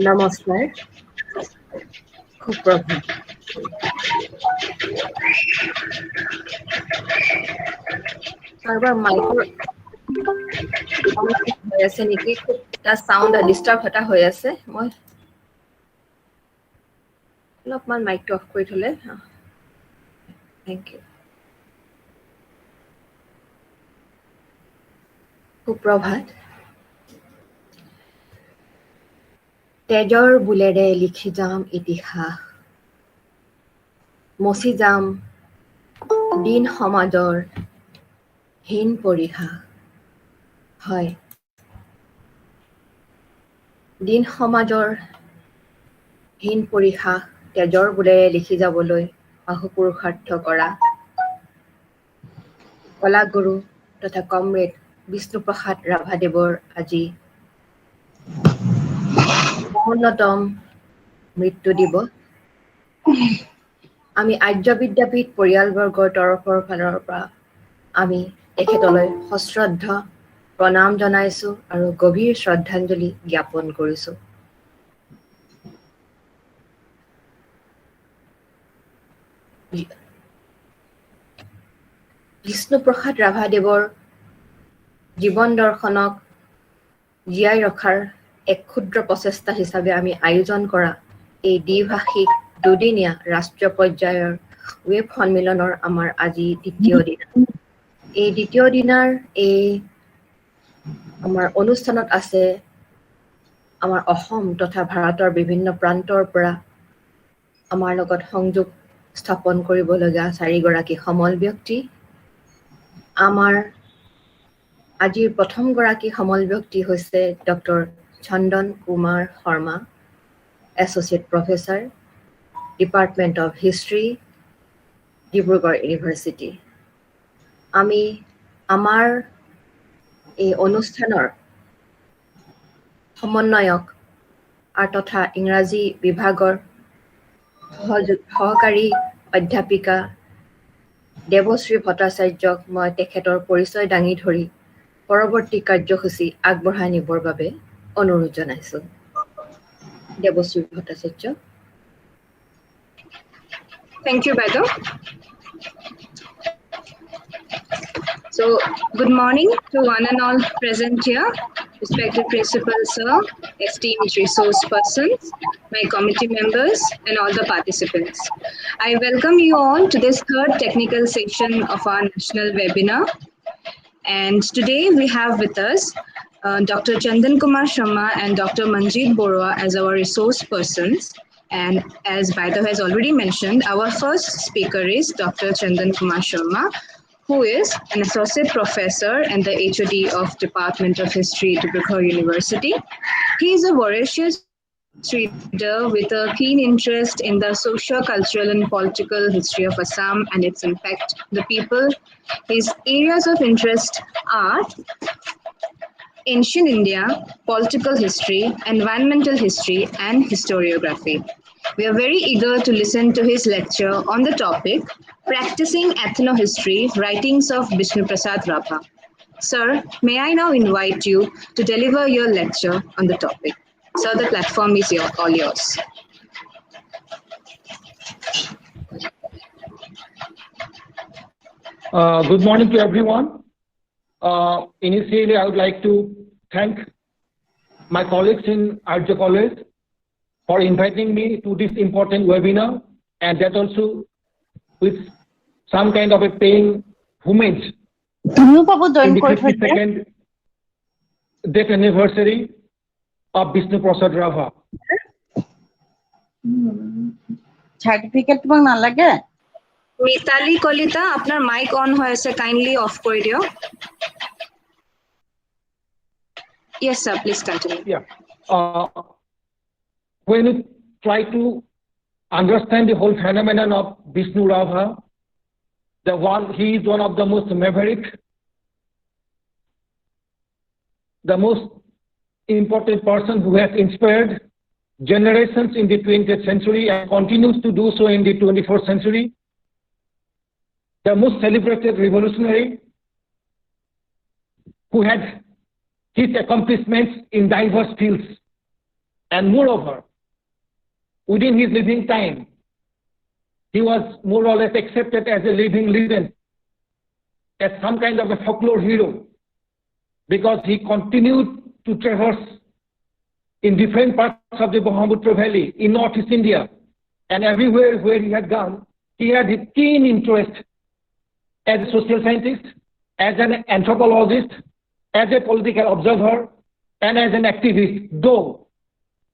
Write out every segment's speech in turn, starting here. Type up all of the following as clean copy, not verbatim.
নমস্কাৰ, সুপ্ৰভাত। কাৰোবাৰ মাইকৰ হৈ আছে নেকি? খুব এটা চাউণ্ড ডিষ্টাৰ্ব এটা হৈ আছে। মই অলপমান মাইকটো অফ কৰি থলে। Thank you. সুপ্ৰভাত। তেজৰ বুলেৰে লিখি যাম ইতিহাস, মচি যাম দিন সমাজৰ হীন পৰিহাস। হয়, দিন সমাজৰ হীন পৰিহাস তেজৰ বুলেৰে লিখি যাবলৈ বাহুপুৰুষাৰ্থ কৰা কলাগুৰু তথা কমৰেড বিষ্ণুপ্ৰসাদ ৰাভাদেৱৰ আজি ৫৫তম মৃত্যু দিৱস। আমি আৰ্য বিদ্যাপীঠ পৰিয়ালবৰ্গৰ তৰফৰ ফালৰ পৰা আমি তেখেতলৈ সশ্ৰদ্ধ প্ৰণাম জনাইছো আৰু গভীৰ শ্ৰদ্ধাঞ্জলি জ্ঞাপন কৰিছো। বিষ্ণুপ্ৰসাদ ৰাভাদেৱৰ জীৱন দৰ্শনক জীয়াই ৰখাৰ এক ক্ষুদ্ৰ প্ৰচেষ্টা হিচাপে আমি আয়োজন কৰা এই দ্বিভাষিক দুদিনীয়া ৰাষ্ট্ৰীয় পৰ্যায়ৰ ৱেব সন্মিলনৰ আমাৰ আজি দ্বিতীয় দিন। এই দ্বিতীয় দিনাৰ এই আমাৰ অনুষ্ঠানত আছে আমাৰ অসম তথা ভাৰতৰ বিভিন্ন প্ৰান্তৰ পৰা আমাৰ লগত সংযোগ স্থাপন কৰিবলগীয়া 4গৰাকী সমল ব্যক্তি। আমাৰ আজিৰ প্ৰথমগৰাকী সমল ব্যক্তি হৈছে doctor Chandan Kumar Sharma, associate professor, department of history, Dibrugarh university. আমি আমাৰ এই অনুষ্ঠানৰ সমন্বয়ক আৰু তথা ইংৰাজী বিভাগৰ সহকাৰী অধ্যাপিকা দেৱশ্ৰী ভট্টাচাৰ্যক মই তেখেতৰ পৰিচয় দাঙি ধৰি পৰৱৰ্তী কাৰ্যসূচী আগবঢ়াই নিবৰ বাবে অনুৰোধ জনাইছো। Devashree Bhattacharya. Thank you, Baido. So, good morning to one and all present here, respected principal sir, esteemed resource persons, my committee members, and all the participants. I welcome you all to this third technical session of our national webinar. And today we have with us Dr. Chandan Kumar Sharma and Dr. Manjeet Borua as our resource persons. And as Baido has already mentioned, our first speaker is Dr. Chandan Kumar Sharma, who is an associate professor and the HOD of Department of History, Dibrugarh University. He is a voracious reader with a keen interest in the socio-cultural and political history of Assam and its impact on the people. His areas of interest are ancient India, political history, environmental history, and historiography. We are very eager to listen to his lecture on the topic, Practicing Ethnohistory, Writings of Vishnu Prasad Rabha. Sir, may I now invite you to deliver your lecture on the topic. Sir, the platform is all yours. Good morning to everyone. Initially, I would like to thank my colleagues in Arjya College for inviting me to this important webinar, and that also with some kind of a paying homage in the 52nd death anniversary of Vishnu Prasad Rabha. Certificate bang na lage? Mitali Kolita, apnar mic on hoye ase, kindly off kore dio. Yes, sir, please continue. Yeah. When you try to understand the whole phenomenon of Vishnu Rabha, he is one of the most maverick, the most important person who has inspired generations in the 20th century and continues to do so in the 21st century. the most celebrated revolutionary who had his accomplishments in diverse fields. And moreover, within his living time, he was more or less accepted as a living legend, as some kind of a folklore hero, because he continued to traverse in different parts of the Brahmaputra Valley in Northeast India, and everywhere where he had gone, he had a keen interest as a social scientist, as an anthropologist, as a political observer, and as an activist, though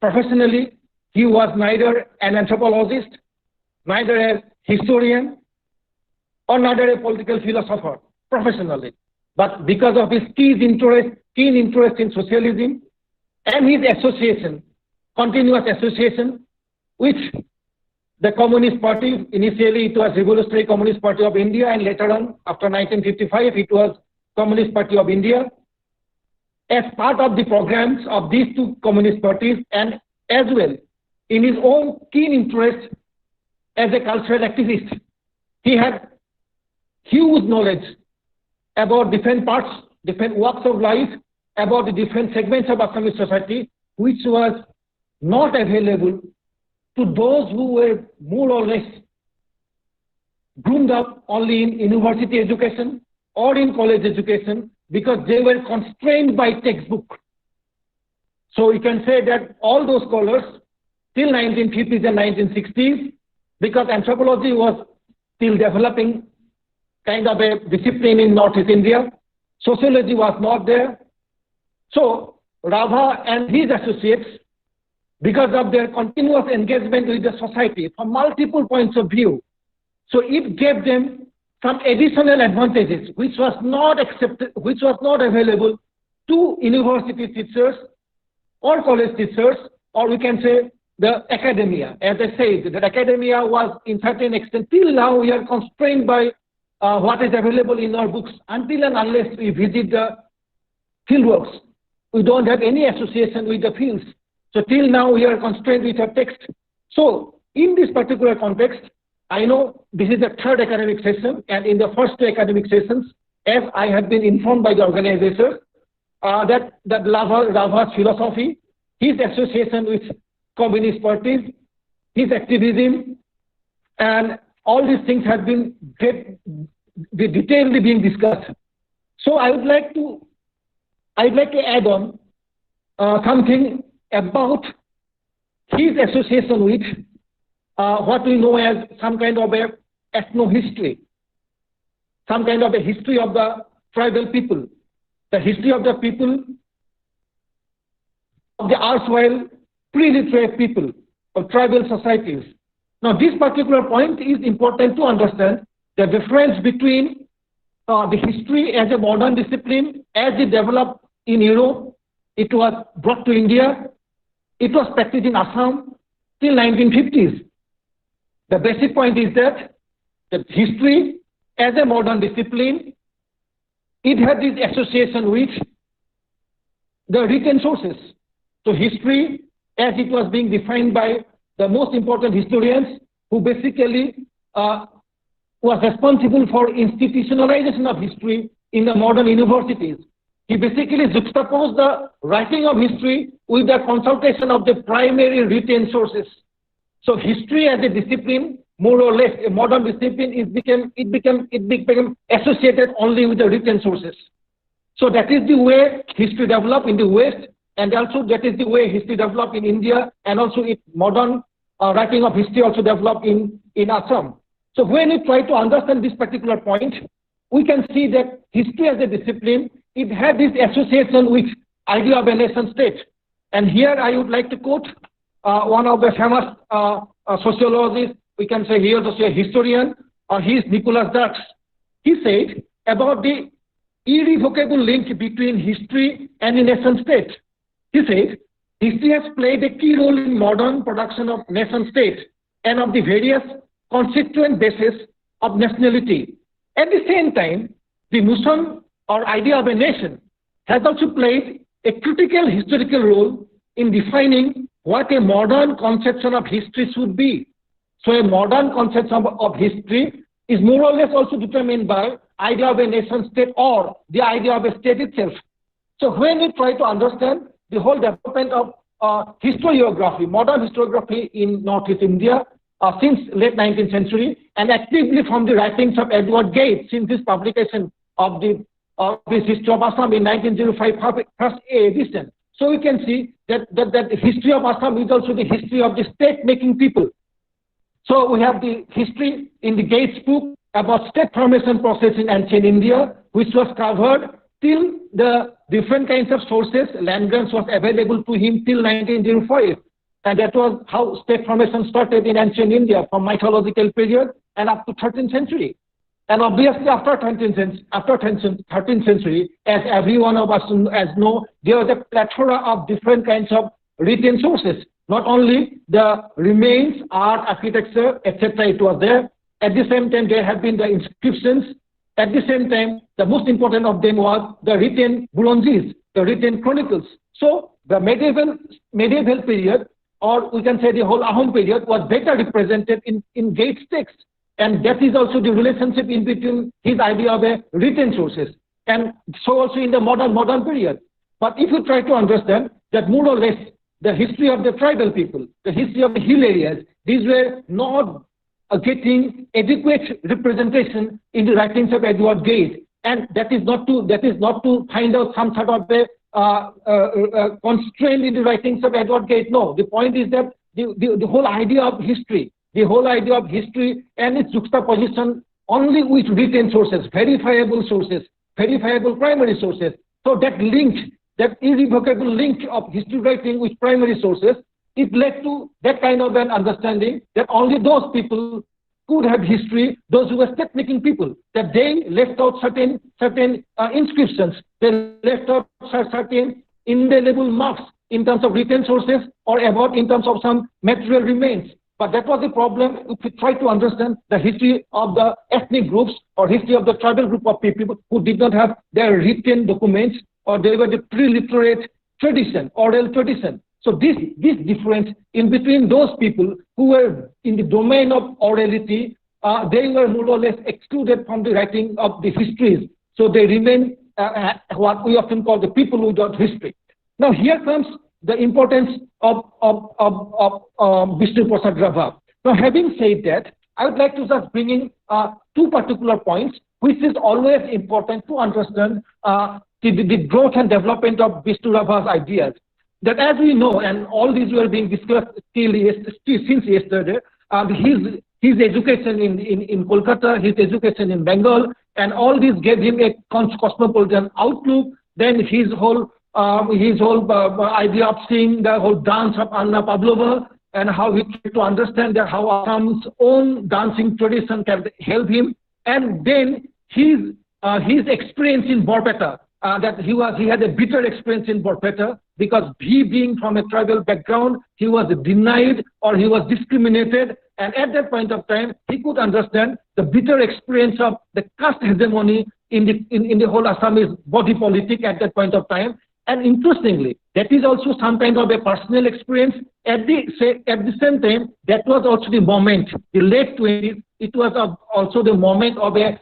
professionally he was neither an anthropologist, neither a historian, or neither a political philosopher professionally. But because of his keen interest in socialism and his association, continuous association with the Communist Party, initially it was Revolutionary Communist Party of India, and later on, after 1955, it was Communist Party of India. As part of the programs of these two communist parties, and as well in his own keen interest as a cultural activist, he had huge knowledge about different parts, different walks of life, about the different segments of Assamese society, which was not available to those who were more or less groomed up only in university education or in college education, because they were constrained by textbook. So you can say that all those scholars till 1950s and 1960s, because anthropology was still developing kind of a discipline in Northeast India, sociology was not there. So Rabha and his associates, because of their continuous engagement with the society from multiple points of view, so it gave them some additional advantages which was not accepted, which was not available to university teachers or college teachers, or we can say the academia. As I said, that academia was in certain extent, till now we are constrained by what is available in our books, until and unless we visit the fieldworks. We don't have any association with the fields. So till now we are constrained with our text. So in this particular context, I know this is the third academic session, and in the first two academic sessions, as I have been informed by the organizers, that Rabha's philosophy, his association with communist parties, his activism, and all these things have been detailedly being discussed. So I'd like to add on something about his association with what we know as some kind of a ethno-history, some kind of a history of the tribal people, the history of the people of the erstwhile pre-literate people of tribal societies. Now this particular point is important to understand the difference between the history as a modern discipline as it developed in Europe. It was brought to India. It was practiced in Assam till 1950s. The basic point is that the history as a modern discipline, it had this association with the written sources. So history, as it was being defined by the most important historians, who basically was responsible for institutionalization of history in the modern universities. He basically juxtaposed the writing of history with the consultation of the primary written sources. So history as a discipline, more or less a modern discipline, it became associated only with the written sources. So that is the way history developed in the West, and also that is the way history developed in India, and also modern writing of history also developed in Assam. So when we try to understand this particular point, we can see that history as a discipline, it had this association with idea of a nation state. And here I would like to quote one of the famous sociologists, we can say he is also a historian, he is Nicholas Dirks. He said about the irrevocable link between history and a nation state. He said, history has played a key role in modern production of nation state and of the various constituent bases of nationality. At the same time, the notion or idea of a nation has also played a critical historical role in defining what a modern conception of history should be. So a modern conception of history is more or less also determined by idea of a nation state or the idea of a state itself. So when we try to understand the whole development of historiography, modern historiography in Northeast India since late 19th century, and actively from the writings of Edward Gates since his publication of this History of Assam in 1905, first edition. So we can see that the history of Assam is also the history of the state-making people. So we have the history in the Gates book about state formation process in ancient India, which was covered till the different kinds of sources. Land grants was available to him till 1905. And that was how state formation started in ancient India from mythological period and up to 13th century. And obviously after 13th century, as every one of us know, there was a plethora of different kinds of written sources. Not only the remains, art, architecture, etc. it was there. At the same time, there have been the inscriptions. At the same time, the most important of them was the written bulonjis, the written chronicles. So the medieval period, or we can say the whole Ahom period, was better represented in Gates' text. And that is also the relationship in between his idea of a written sources. And so also in the modern period. But if you try to understand that more or less the history of the tribal people, the history of the hill areas, these were not getting adequate representation in the writings of Edward Gates. And that is not to find out some sort of a constraint in the writings of Edward Gates. No, the point is that the whole idea of history, and its juxtaposition only with written sources, verifiable primary sources. So that link, that irrevocable link of history writing with primary sources, it led to that kind of an understanding that only those people could have history, those who were state-making people, that they left out certain inscriptions, they left out certain indelible marks in terms of written sources or about in terms of some material remains. But that was the problem if we try to understand the history of the ethnic groups or history of the tribal group of people who did not have their written documents, or they were the pre-literate tradition, oral tradition. So this difference in between those people who were in the domain of orality, they were more or less excluded from the writing of the histories. So they remain what we often call the people without history. Now here comes the importance of Vishnu Prasad Rabha. Now, having said that, I would like to just bring in two particular points, which is always important to understand the growth and development of Vishnu Rabha's ideas. That, as we know, and all these were being discussed since yesterday, his education in Kolkata, his education in Bengal, and all this gave him a cosmopolitan outlook. Then his whole idea of seeing the whole dance of Anna Pavlova, and how he tried to understand that how Assam's own dancing tradition can help him, and then his experience in Borpeta, that he had a bitter experience in Borpeta, because he, being from a tribal background, he was denied or he was discriminated, and at that point of time he could understand the bitter experience of the caste hegemony in the whole Assamese body politic at that point of time. And interestingly, that is also some kind of a personal experience. At the same time, that was also the moment, the late 20s. It was also the moment of a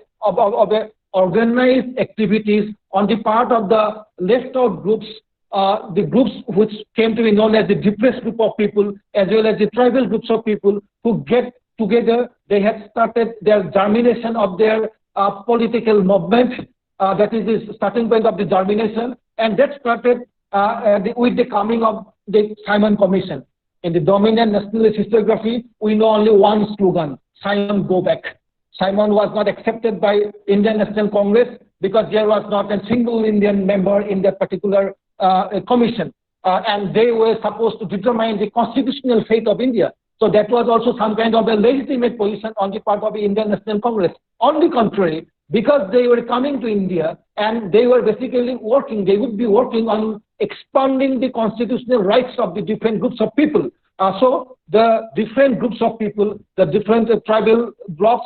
organized activities on the part of the left out groups, the groups which came to be known as the depressed group of people, as well as the tribal groups of people who get together. They had started their germination of their political movement. That is the starting point of the germination. And that started with the coming of the Simon Commission. In the dominant nationalist historiography, we know only one slogan: Simon, go back. Simon was not accepted by Indian National Congress because there was not a single Indian member in that particular commission. And they were supposed to determine the constitutional fate of India. So that was also some kind of a legitimate position on the part of the Indian National Congress. On the contrary, because they were coming to India and they were basically working, they would be working on expanding the constitutional rights of the different groups of people. So the different groups of people, the different tribal blocks,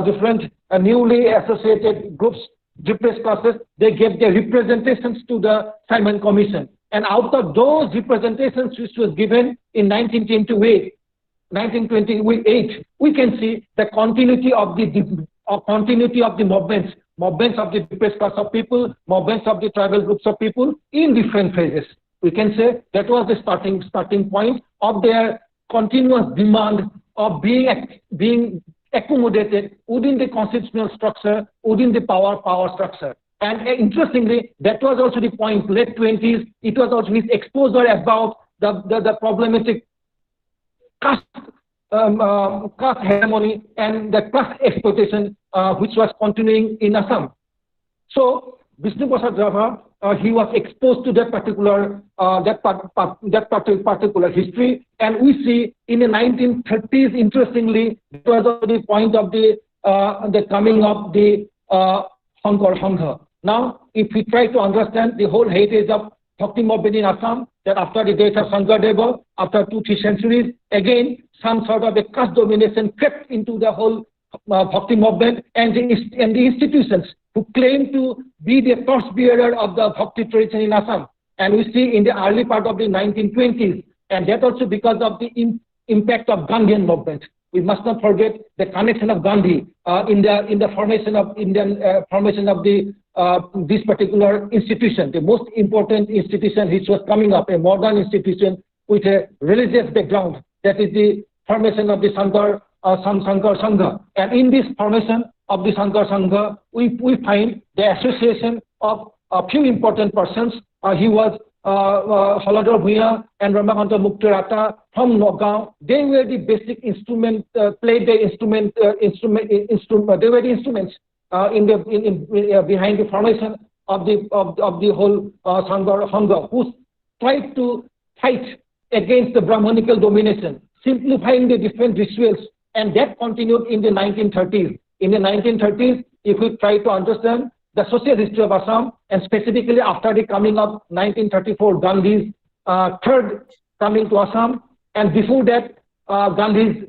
different newly associated groups, depressed classes, they gave their representations to the Simon Commission. And out of those representations which was given in 1928, 1928, we can see the continuity of the movements of the depressed class of people, movements of the tribal groups of people in different phases. We can say that was the starting point of their continuous demand of being accommodated within the constitutional structure, within the power structure. And interestingly, that was also the point, late 20s, it was also his exposure about the problematic caste hegemony and the class exploitation which was continuing in Assam. So Vishnu Prasad Rabha, he was exposed to that particular history, and we see in the 1930s, interestingly, it was the point of the coming of the Sangha. Now, if we try to understand the whole heritage of Bhakti movement in Assam, that after the death of Sangha, after 2-3 centuries, again, some sort of a caste domination crept into the whole Bhakti movement and the institutions who claim to be the torchbearer of the Bhakti tradition in Assam. And we see in the early part of the 1920s, and that also because of the impact of Gandhian movement. We must not forget the connection of Gandhi in the formation of this particular institution, the most important institution which was coming up, a modern institution with a religious background. That is the formation of the Sangha. And in this formation of the Sangha, we find the association of a few important persons. He was Haladar Bhuya and Ramakanta Muktirata from Nagaon. They were the basic instrument, played the instrument. They were the instruments behind the formation of the whole Sangha, who tried to fight against the Brahmanical domination, simplifying the different rituals, and that continued in the 1930s. In the 1930s, if we try to understand the social history of Assam, and specifically after the coming of 1934, Gandhi's third coming to Assam, and before that, Gandhi's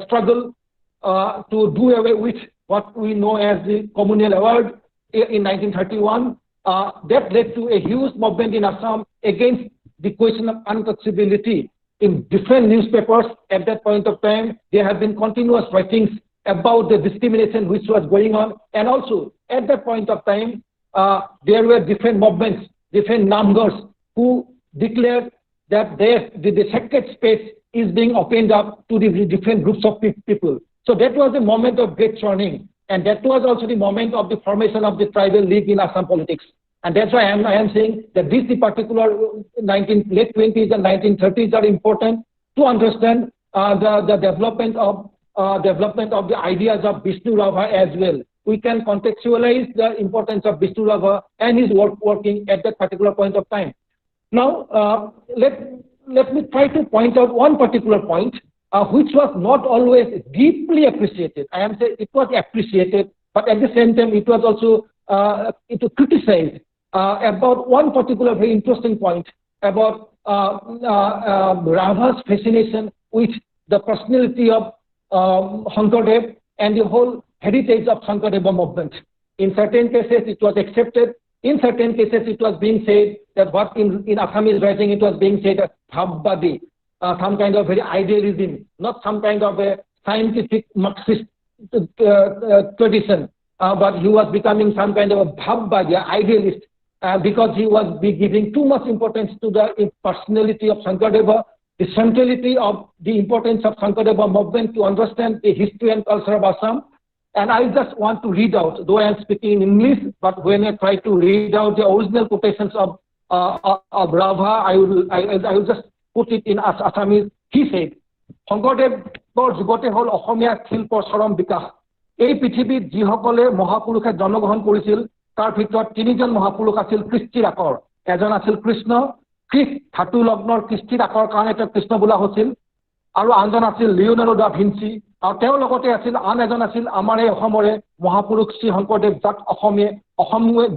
struggle to do away with what we know as the communal award in 1931, that led to a huge movement in Assam against the question of untouchability. In different newspapers at that point of time, there have been continuous writings about the discrimination which was going on, and also at that point of time, there were different movements, different Namgars who declared that the sacred space is being opened up to the different groups of people. So that was the moment of great churning, and that was also the moment of the formation of the tribal league in Assam politics. And that's why I am saying that this particular late 20s and 1930s are important to understand the development of the ideas of Vishnu Rabha as well. We can contextualize the importance of Vishnu Rabha and his working at that particular point of time. Now, let me try to point out one particular point which was not always deeply appreciated. I am saying it was appreciated, but at the same time it was also criticized about one particular very interesting point about Rabha's fascination with the personality of Shankardev and the whole heritage of Shankardev movement. In certain cases it was accepted, in certain cases it was being said that what in Assamese writing it was being said as Bhavbadi, some kind of very idealism, not some kind of a scientific Marxist tradition, but he was becoming some kind of a Bhavbadi, idealist, because he was giving too much importance to the personality of Shankardev, the centrality of the importance of Shankardev movement to understand the history and culture of Assam. And I just want to read out, though I am speaking in English, but when I try to read out the original quotations of Rabha, I will just put it in Assamese. He said, Shankardev যুগতে হল অসমীয়া শিল্পৰ চৰম বিকাশ। এই পৃথিৱীত যিসকলে মহাপুৰুষে জন্মগ্ৰহণ কৰিছিল তাৰ ভিতৰত তিনিজন মহাপুৰুষ আছিল কৃষ্টিৰ আকৰ। এজন আছিল কৃষ্ণ, কৃষ ধাতু লগ্নৰ কৃষ্টিৰ আকৰ কাৰণে তেওঁ কৃষ্ণ বোলা হৈছিল, আৰু আনজন আছিল লিওনাৰ্ডো দা ভিঞ্চি, আৰু তেওঁৰ লগতে আছিল আন এজন আছিল আমাৰ এই অসমৰে মহাপুৰুষ শ্ৰী শংকৰদেৱ, যাক অসমীয়া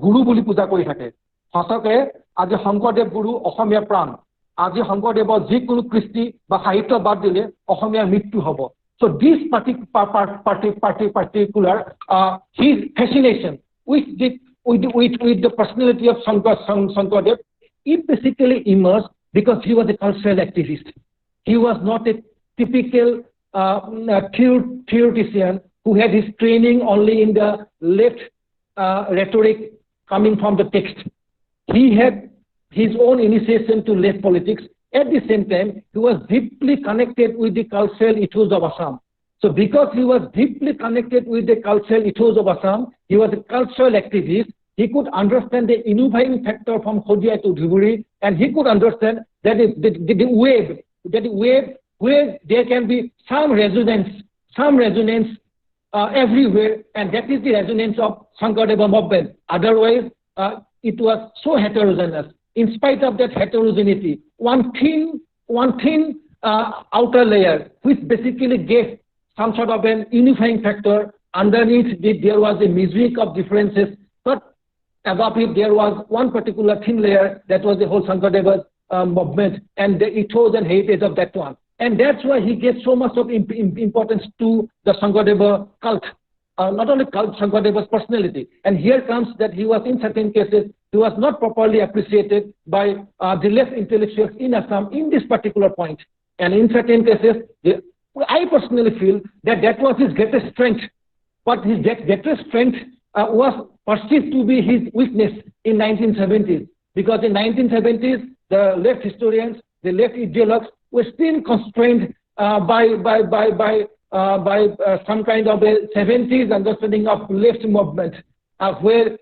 গুৰু বুলি পূজা কৰি থাকে। সঁচাকে আজি শংকৰদেৱ গুৰু অসমীয়া প্ৰাণ। আজি শংকৰদেৱৰ যিকোনো কৃষ্টি বা সাহিত্য বাদ দিলে অসমীয়াৰ মৃত্যু হ'ব। So this particular his fascination with the personality of Shankardev, it basically emerged because he was a cultural activist. He was not a typical theoretician who had his training only in the left rhetoric coming from the text. He had his own initiation to left politics. At the same time, he was deeply connected with the cultural ethos of Assam. So because he was deeply connected with the cultural ethos of Assam, he was a cultural activist. He could understand the unifying factor from Khodia to Dhuburi, and he could understand that the wave where there can be some resonance everywhere, and that is the resonance of Shankardeva movement. Otherwise, it was so heterogeneous. In spite of that heterogeneity, one thin outer layer, which basically gave some sort of an unifying factor. Underneath it, there was a mosaic of differences, but above it, there was one particular thin layer that was the whole Shankardeva movement and the ethos and heritage of that one. And that's why he gave so much of importance to the Shankardeva cult. Not only cult, Shankardeva's personality. And here comes that he was, in certain cases, he was not properly appreciated by the left intellectuals in Assam in this particular point. And in certain cases, I personally feel that that was his greatest strength. But his greatest strength was perceived to be his weakness in 1970s. Because in 1970s, the left historians, the left ideologues were still constrained by some kind of a 70s understanding of left movement, where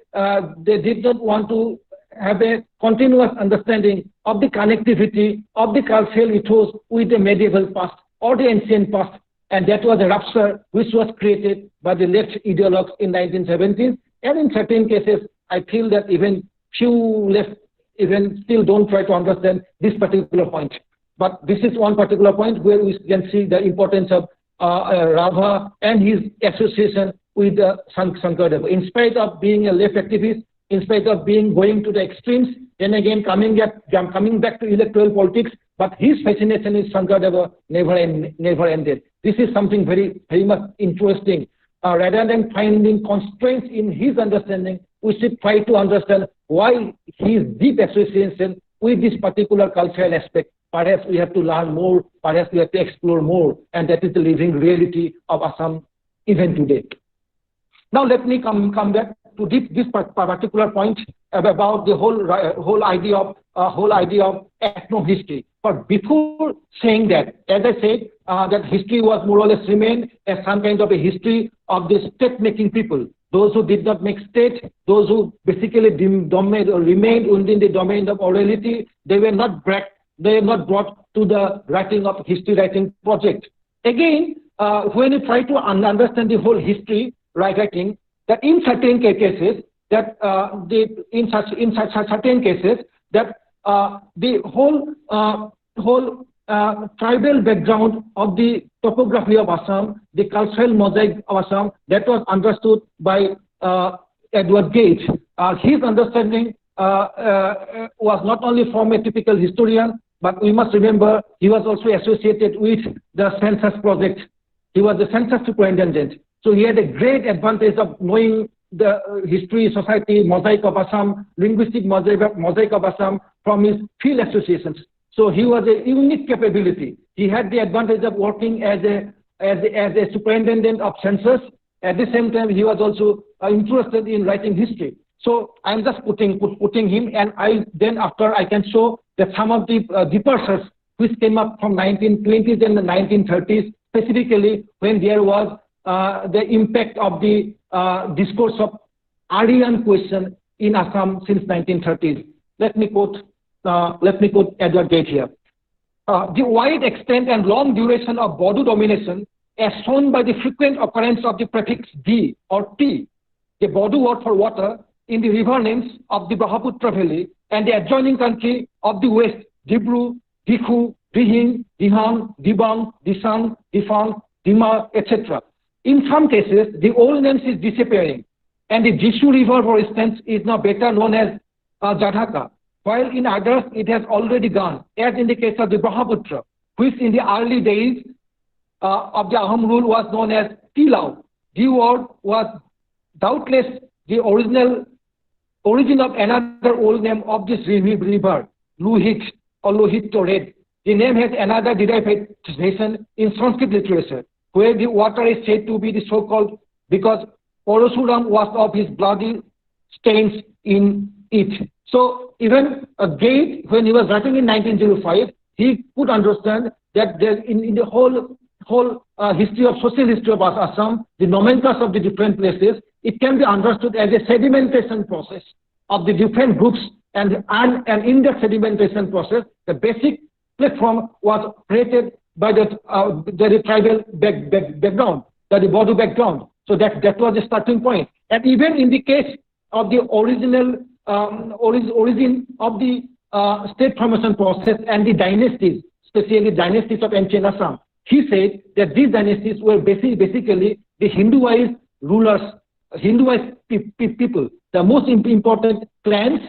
they did not want to have a continuous understanding of the connectivity of the cultural ethos with the medieval past or the ancient past. And that was a rupture which was created by the left ideologues in 1970s. And in certain cases, I feel that even few left even still don't try to understand this particular point. But this is one particular point where we can see the importance of Rabha and his association with Shankardeva. In spite of being a left activist, in spite of going to the extremes, then again coming back to electoral politics, but his fascination with Shankardeva never ended. This is something very, very much interesting. Rather than finding constraints in his understanding, we should try to understand why his deep association with this particular cultural aspect. Perhaps we have to learn more, perhaps we have to explore more, and that is the living reality of Assam even today. Now let me come back to this particular point about the whole idea of ethnohistory. But before saying that, as I said, that history was more or less remained as some kind of a history of the state-making people. Those who did not make state, those who basically remained within the domain of orality, they were not brought to the writing of history writing project. Again, when you try to understand the whole history writing, that in certain cases, that the whole tribal background of the topography of Assam, the cultural mosaic of Assam, that was understood by Edward Gage. His understanding was not only from a typical historian, but we must remember he was also associated with the census project. He was the census superintendent. So he had a great advantage of knowing the history, society, mosaic of Assam, linguistic mosaic of Assam from his field associations. So he was a unique capability. He had the advantage of working as a superintendent of census. At the same time, he was also interested in writing history. So I'm just putting him, and after I can show that some of the departures which came up from 1920s and the 1930s, specifically when there was the impact of the discourse of Aryan question in Assam since 1930s. Let me quote Edward Gage here. The wide extent and long duration of Bodo domination, as shown by the frequent occurrence of the prefix D or T, the Bodo word for water, in the river names of the Brahmaputra Valley and the adjoining country of the west, Dibru, Dikhu, Dihing, Dihan, Dibang, Disang, Difang, Dima, etc. In some cases, the old names is disappearing, and the Jishu River, for instance, is now better known as Jadhaka, while in others it has already gone, as in the case of the Brahmaputra, which in the early days of the Ahom rule was known as Tilau. The word was doubtless the origin of another old name of this river, Lohit or Lohit to Red. the name has another derivation in Sanskrit literature, where the water is said to be the so-called, because Parasuram washed off his bloody stains in it. So even a Gate, when he was writing in 1905, he could understand that there in the whole history of social history of Assam, the nomenclature of the different places, it can be understood as a sedimentation process of the different groups, and in that sedimentation process, the basic platform was created by the tribal background, the Bodo background. So that was the starting point. And even in the case of the original origin of the state formation process and the dynasties, especially dynasties of ancient Assam, he said that these dynasties were basically the Hinduized rulers, Hinduized people. The most important clans,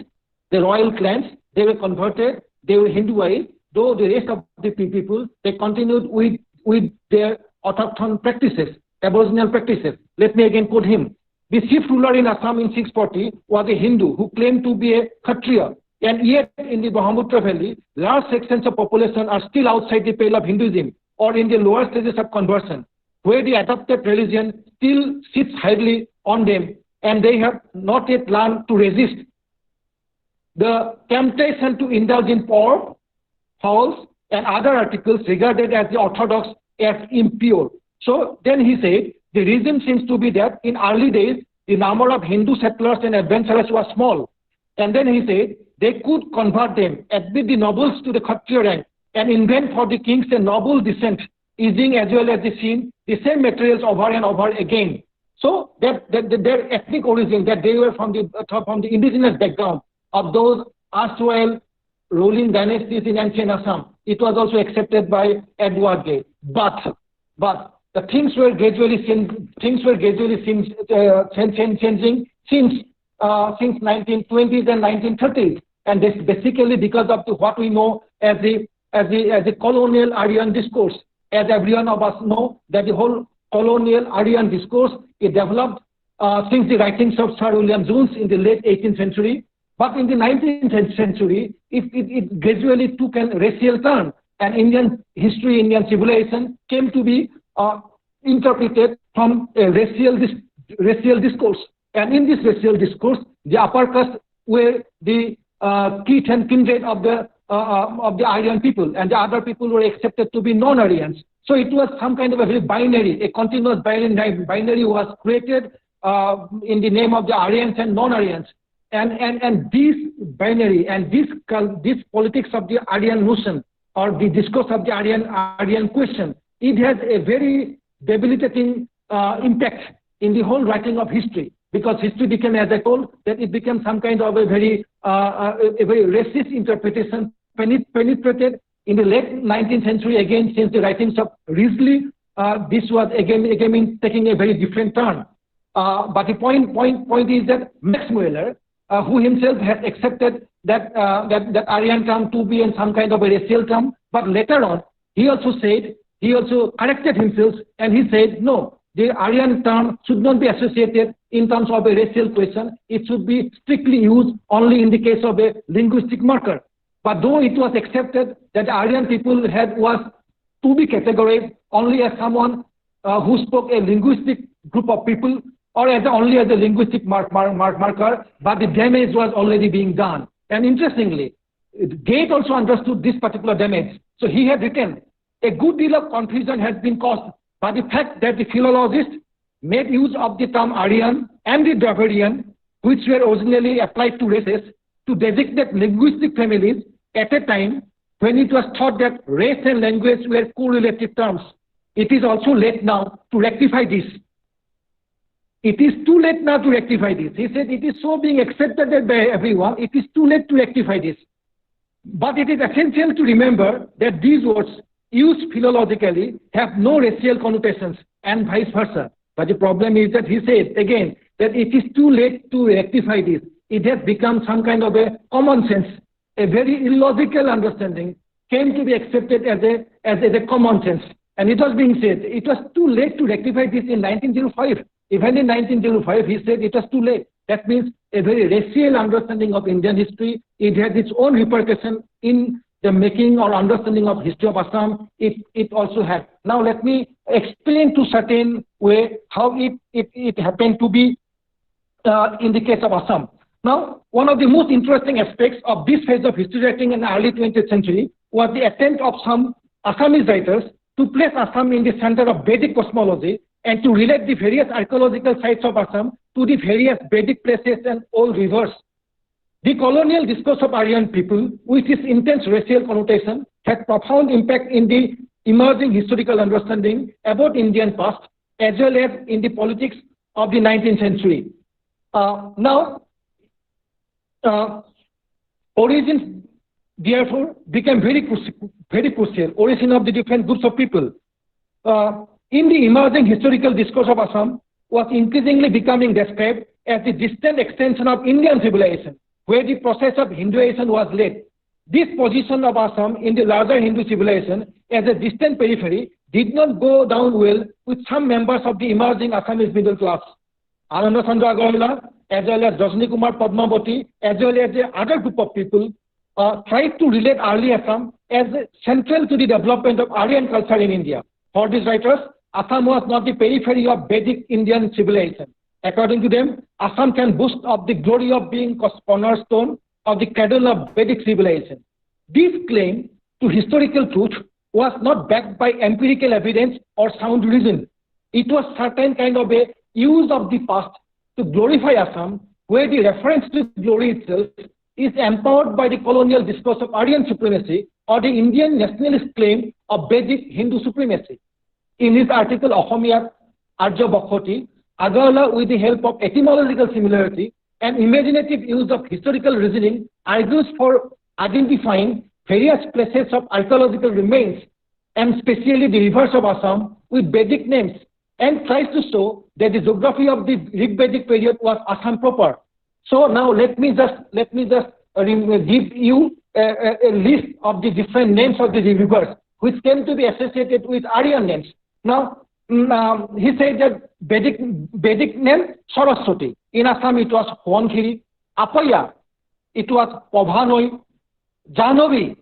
the royal clans, they were converted, they were Hinduized, though the rest of the people, they continued with their autochthon practices, aboriginal practices. Let me again quote him. The chief ruler in Assam in 640 was a Hindu who claimed to be a Kshatriya, and yet in the Brahmaputra Valley, large sections of population are still outside the pale of Hinduism or in the lower stages of conversion, where the adopted religion still sits highly on them, and they have not yet learned to resist the temptation to indulge in pork, fowls, and other articles regarded as the orthodox as impure. So then he said, the reason seems to be that in early days, the number of Hindu settlers and adventurers was small. And then he said, they could convert them, admit the nobles to the Kshatriya rank, and invent for the kings a noble descent, using as well as the same materials over and over again. So that their ethnic origin, that they were from the indigenous background of those erstwhile ruling dynasties in ancient Assam, it was also accepted by Edward Gate. But the things were gradually changing since 1920s and 1930s, and this basically because of what we know as the colonial Aryan discourse. As everyone of us know, that the whole colonial Aryan discourse is developed since the writings of Sir William Jones in the late 18th century. But in the 19th century, it gradually took a racial turn, and Indian history, Indian civilization came to be interpreted from a racial discourse. And in this racial discourse, the upper caste were the kith and kindred of the Aryan people, and the other people were accepted to be non-Aryans. So it was some kind of a very binary, a continuous binary was created in the name of the Aryans and non-Aryans. And this binary and this politics of the Aryan notion, or the discourse of the Aryan question, it has a very debilitating impact in the whole writing of history, because history became, as I told, that it became some kind of a very racist interpretation, penetrated in the late 19th century again, since the writings of Risley. This was again taking a very different turn. But the point is that Max Mueller, who himself has accepted that Aryan term to be in some kind of a racial term, but later on he also corrected himself, and he said, no, the Aryan term should not be associated in terms of a racial question. It should be strictly used only in the case of a linguistic marker. But though it was accepted that Aryan people was to be categorized only as someone who spoke a linguistic group of people, or only as a linguistic marker, but the damage was already being done. And interestingly, Gate also understood this particular damage. So he had written, a good deal of confusion has been caused by the fact that the philologists made use of the term Aryan and the Dravidian, which were originally applied to races, to designate linguistic families at a time when it was thought that race and language were correlative terms. It is also late now to rectify this. It is too late now to rectify this. He said it is so being accepted by everyone, it is too late to rectify this. But it is essential to remember that these words used philologically have no racial connotations, and vice versa. But the problem is that he said again that it is too late to rectify this. It has become some kind of a common sense, a very illogical understanding came to be accepted as a common sense. And it was being said it was too late to rectify this in 1905. Even in 1905, he said it was too late. That means a very racial understanding of Indian history. It has its own repercussion in the making or understanding of history of Assam, it also had. Now let me explain to certain way how it happened to be in the case of Assam. Now, one of the most interesting aspects of this phase of history writing in the early 20th century was the attempt of some Assamese writers to place Assam in the center of Vedic cosmology and to relate the various archaeological sites of Assam to the various Vedic places and old rivers. The colonial discourse of Aryan people, with its intense racial connotation, had profound impact in the emerging historical understanding about Indian past, as well as in the politics of the 19th century. Origins, therefore, became very crucial. Origin of the different groups of people. In the emerging historical discourse of Assam was increasingly becoming described as the distant extension of Indian civilization, where the process of Hinduization was led. This position of Assam in the larger Hindu civilization as a distant periphery did not go down well with some members of the emerging Assamese middle class. Ananda Chandra Agarwala, as well as Rajni Kumar Padmavati, as well as the other group of people, tried to relate early Assam as central to the development of Aryan culture in India. For these writers, Assam was not the periphery of Vedic Indian civilization. According to them, Assam can boast of the glory of being cornerstone of the cradle of Vedic civilization. This claim to historical truth was not backed by empirical evidence or sound reason. It was certain kind of a use of the past to glorify Assam, where the reference to glory itself is empowered by the colonial discourse of Aryan supremacy or the Indian nationalist claim of Vedic Hindu supremacy. In his article Ahomiyat Arya Bakhoti, Agarwala, with the help of etymological similarity and imaginative use of historical reasoning, argues for identifying various places of archaeological remains, and especially the rivers of Assam, with Vedic names, and tries to show that the geography of the Rig Vedic period was Assam proper. So now let me just give you a list of the different names of the rivers which came to be associated with Aryan names. Now, he said that Vedic name Saraswati. In Assam it was Huangkhiri. Apaya, it was Pabhanoi. Jahnovi,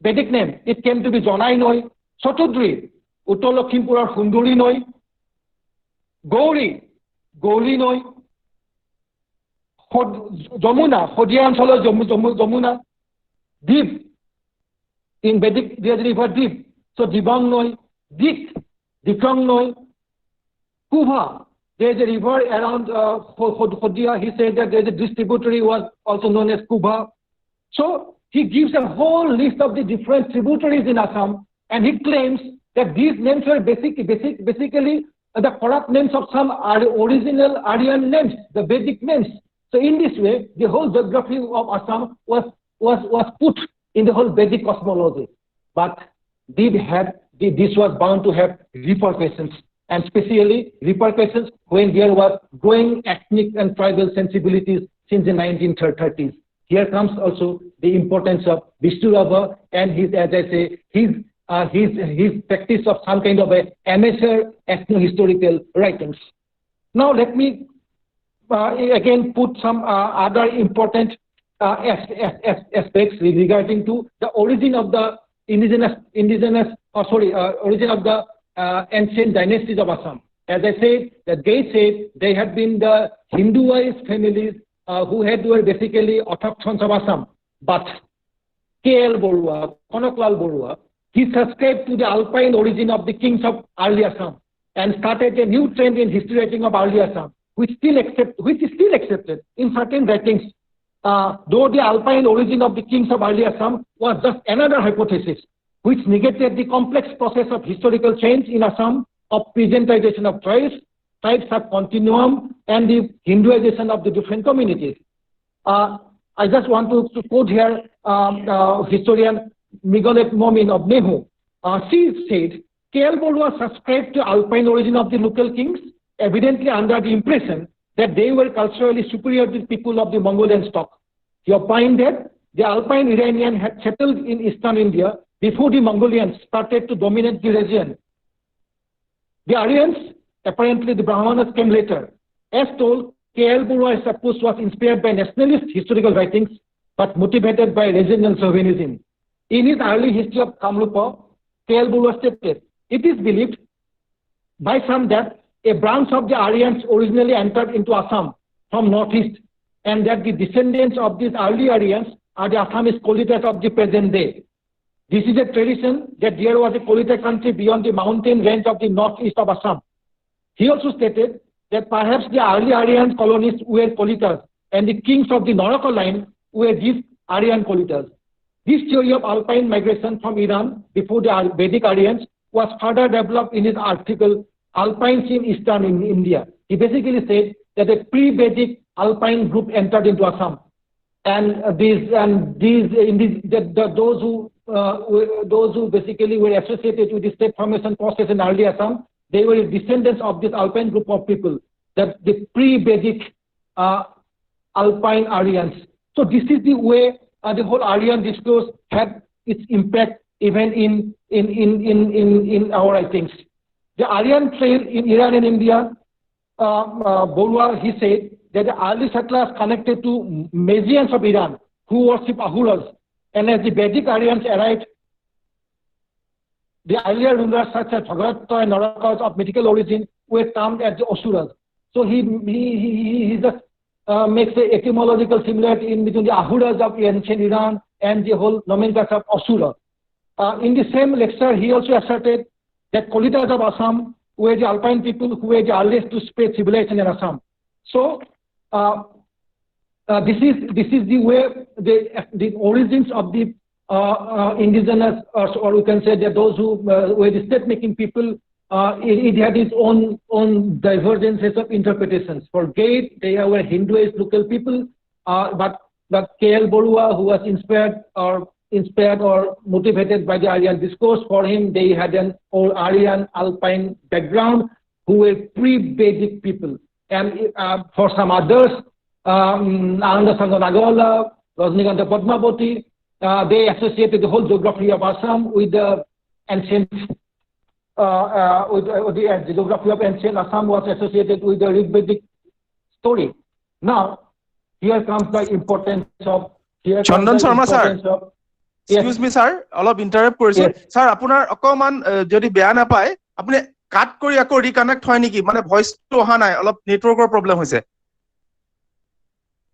Vedic name, it came to be Jonai Noi. Sotudri, Uttolakhimpur or Hunduri Noi. Gauri, Gauri Noi. Jamuna, Hodian Solo Jamuna. Deep, in Vedic there is river Deep. So Dibang Noi. Dik, Dikang Noi. Kuva, there is a river around Hodia. He said that there is a distributary was also known as Kuba. So he gives a whole list of the different tributaries in Assam, and he claims that these names were basically the corrupt names of some original Aryan names, the Vedic names. So in this way, the whole geography of Assam was put in the whole Vedic cosmology. But this was bound to have repercussions, and especially repercussions when there was growing ethnic and tribal sensibilities since the 1930s. Here comes also the importance of Vishnu Rabha and his, as I say, his practice of some kind of a amateur ethno-historical writings. Now let me again put some other important aspects regarding to the origin of the origin of the ancient dynasties of Assam. As I said, that they said they had been the Hinduized families who were basically autochthons of Assam. But K.L. Borua, Konoklal Borua, he subscribed to the Alpine origin of the kings of early Assam and started a new trend in history writing of early Assam, which is still accepted in certain writings. Though the Alpine origin of the kings of early Assam was just another hypothesis, which negated the complex process of historical change in Assam of presentization of tribes of continuum, and the Hinduization of the different communities. I just want to quote here historian Migolet Momin of Nehu. She said, K.L. Borua subscribed to Alpine origin of the local kings, evidently under the impression that they were culturally superior to the people of the Mongolian stock. He opined that the Alpine Iranian had settled in eastern India before the Mongolians started to dominate the region. The Aryans, apparently the Brahmanas, came later. As told, K.L. Borua is supposed was inspired by nationalist historical writings, but motivated by regional chauvinism. In his early history of Kamrupa, K.L. Barua stated, it is believed by some that a branch of the Aryans originally entered into Assam from northeast, and that the descendants of these early Aryans are the Assamese Kolitas of the present day. This is a tradition that there was a Kolita country beyond the mountain range of the northeast of Assam. He also stated that perhaps the early Aryan colonists were Kolitas, and the kings of the Noraka line were these Aryan Kolitas. This theory of alpine migration from Iran before the Vedic Aryans was further developed in his article Alpines in Eastern India. He basically said that a pre-Vedic alpine group entered into Assam, and those who basically were associated with the state formation process in early Assam, they were descendants of this alpine group of people, that the pre-Vedic alpine Aryans. So this is the way the whole Aryan discourse had its impact even in our writings. The Aryan trade in Iran and India, Barua, he said that the early settlers connected to Magians of Iran who worship Ahuras, and as the Vedic Aryans arrived, the earlier rulers such as Bhagavatta and Narakas of mythical origin were termed as the Asuras. So he just makes the etymological similarity in between the Ahuras of ancient Iran and the whole nomenclature of Asura. In the same lecture, he also asserted that Kolitas of Assam were the alpine people who were the earliest to spread civilization in Assam. So this is the way the origins of the indigenous, or we can say that those who were the state-making people. It had its own divergences of interpretations. For Gate, they were Hinduist local people, but K.L. Barua, who was inspired or motivated by the Aryan discourse, for him they had an old Aryan alpine background who were pre-Vedic people. And for some others, Ananda Sangha Nagala, Rajnikanta Padmavati, they associated the whole geography of Assam with the ancient. With the geography of ancient Assam was associated with the Rig-Vedic story. Now, here comes the importance of. Chandan Sharma sir, excuse me sir, অলপ interrupt কৰিছো sir, আপোনাৰ অকমান যদি বেয়া নাপায় আপুনি কাট কৰি আকৌ ৰিকানেক্ট হয় নেকি, মানে ভয়েসটো অহা নাই, অলপ নেটৱৰ্কৰ প্ৰবলেম হৈছে।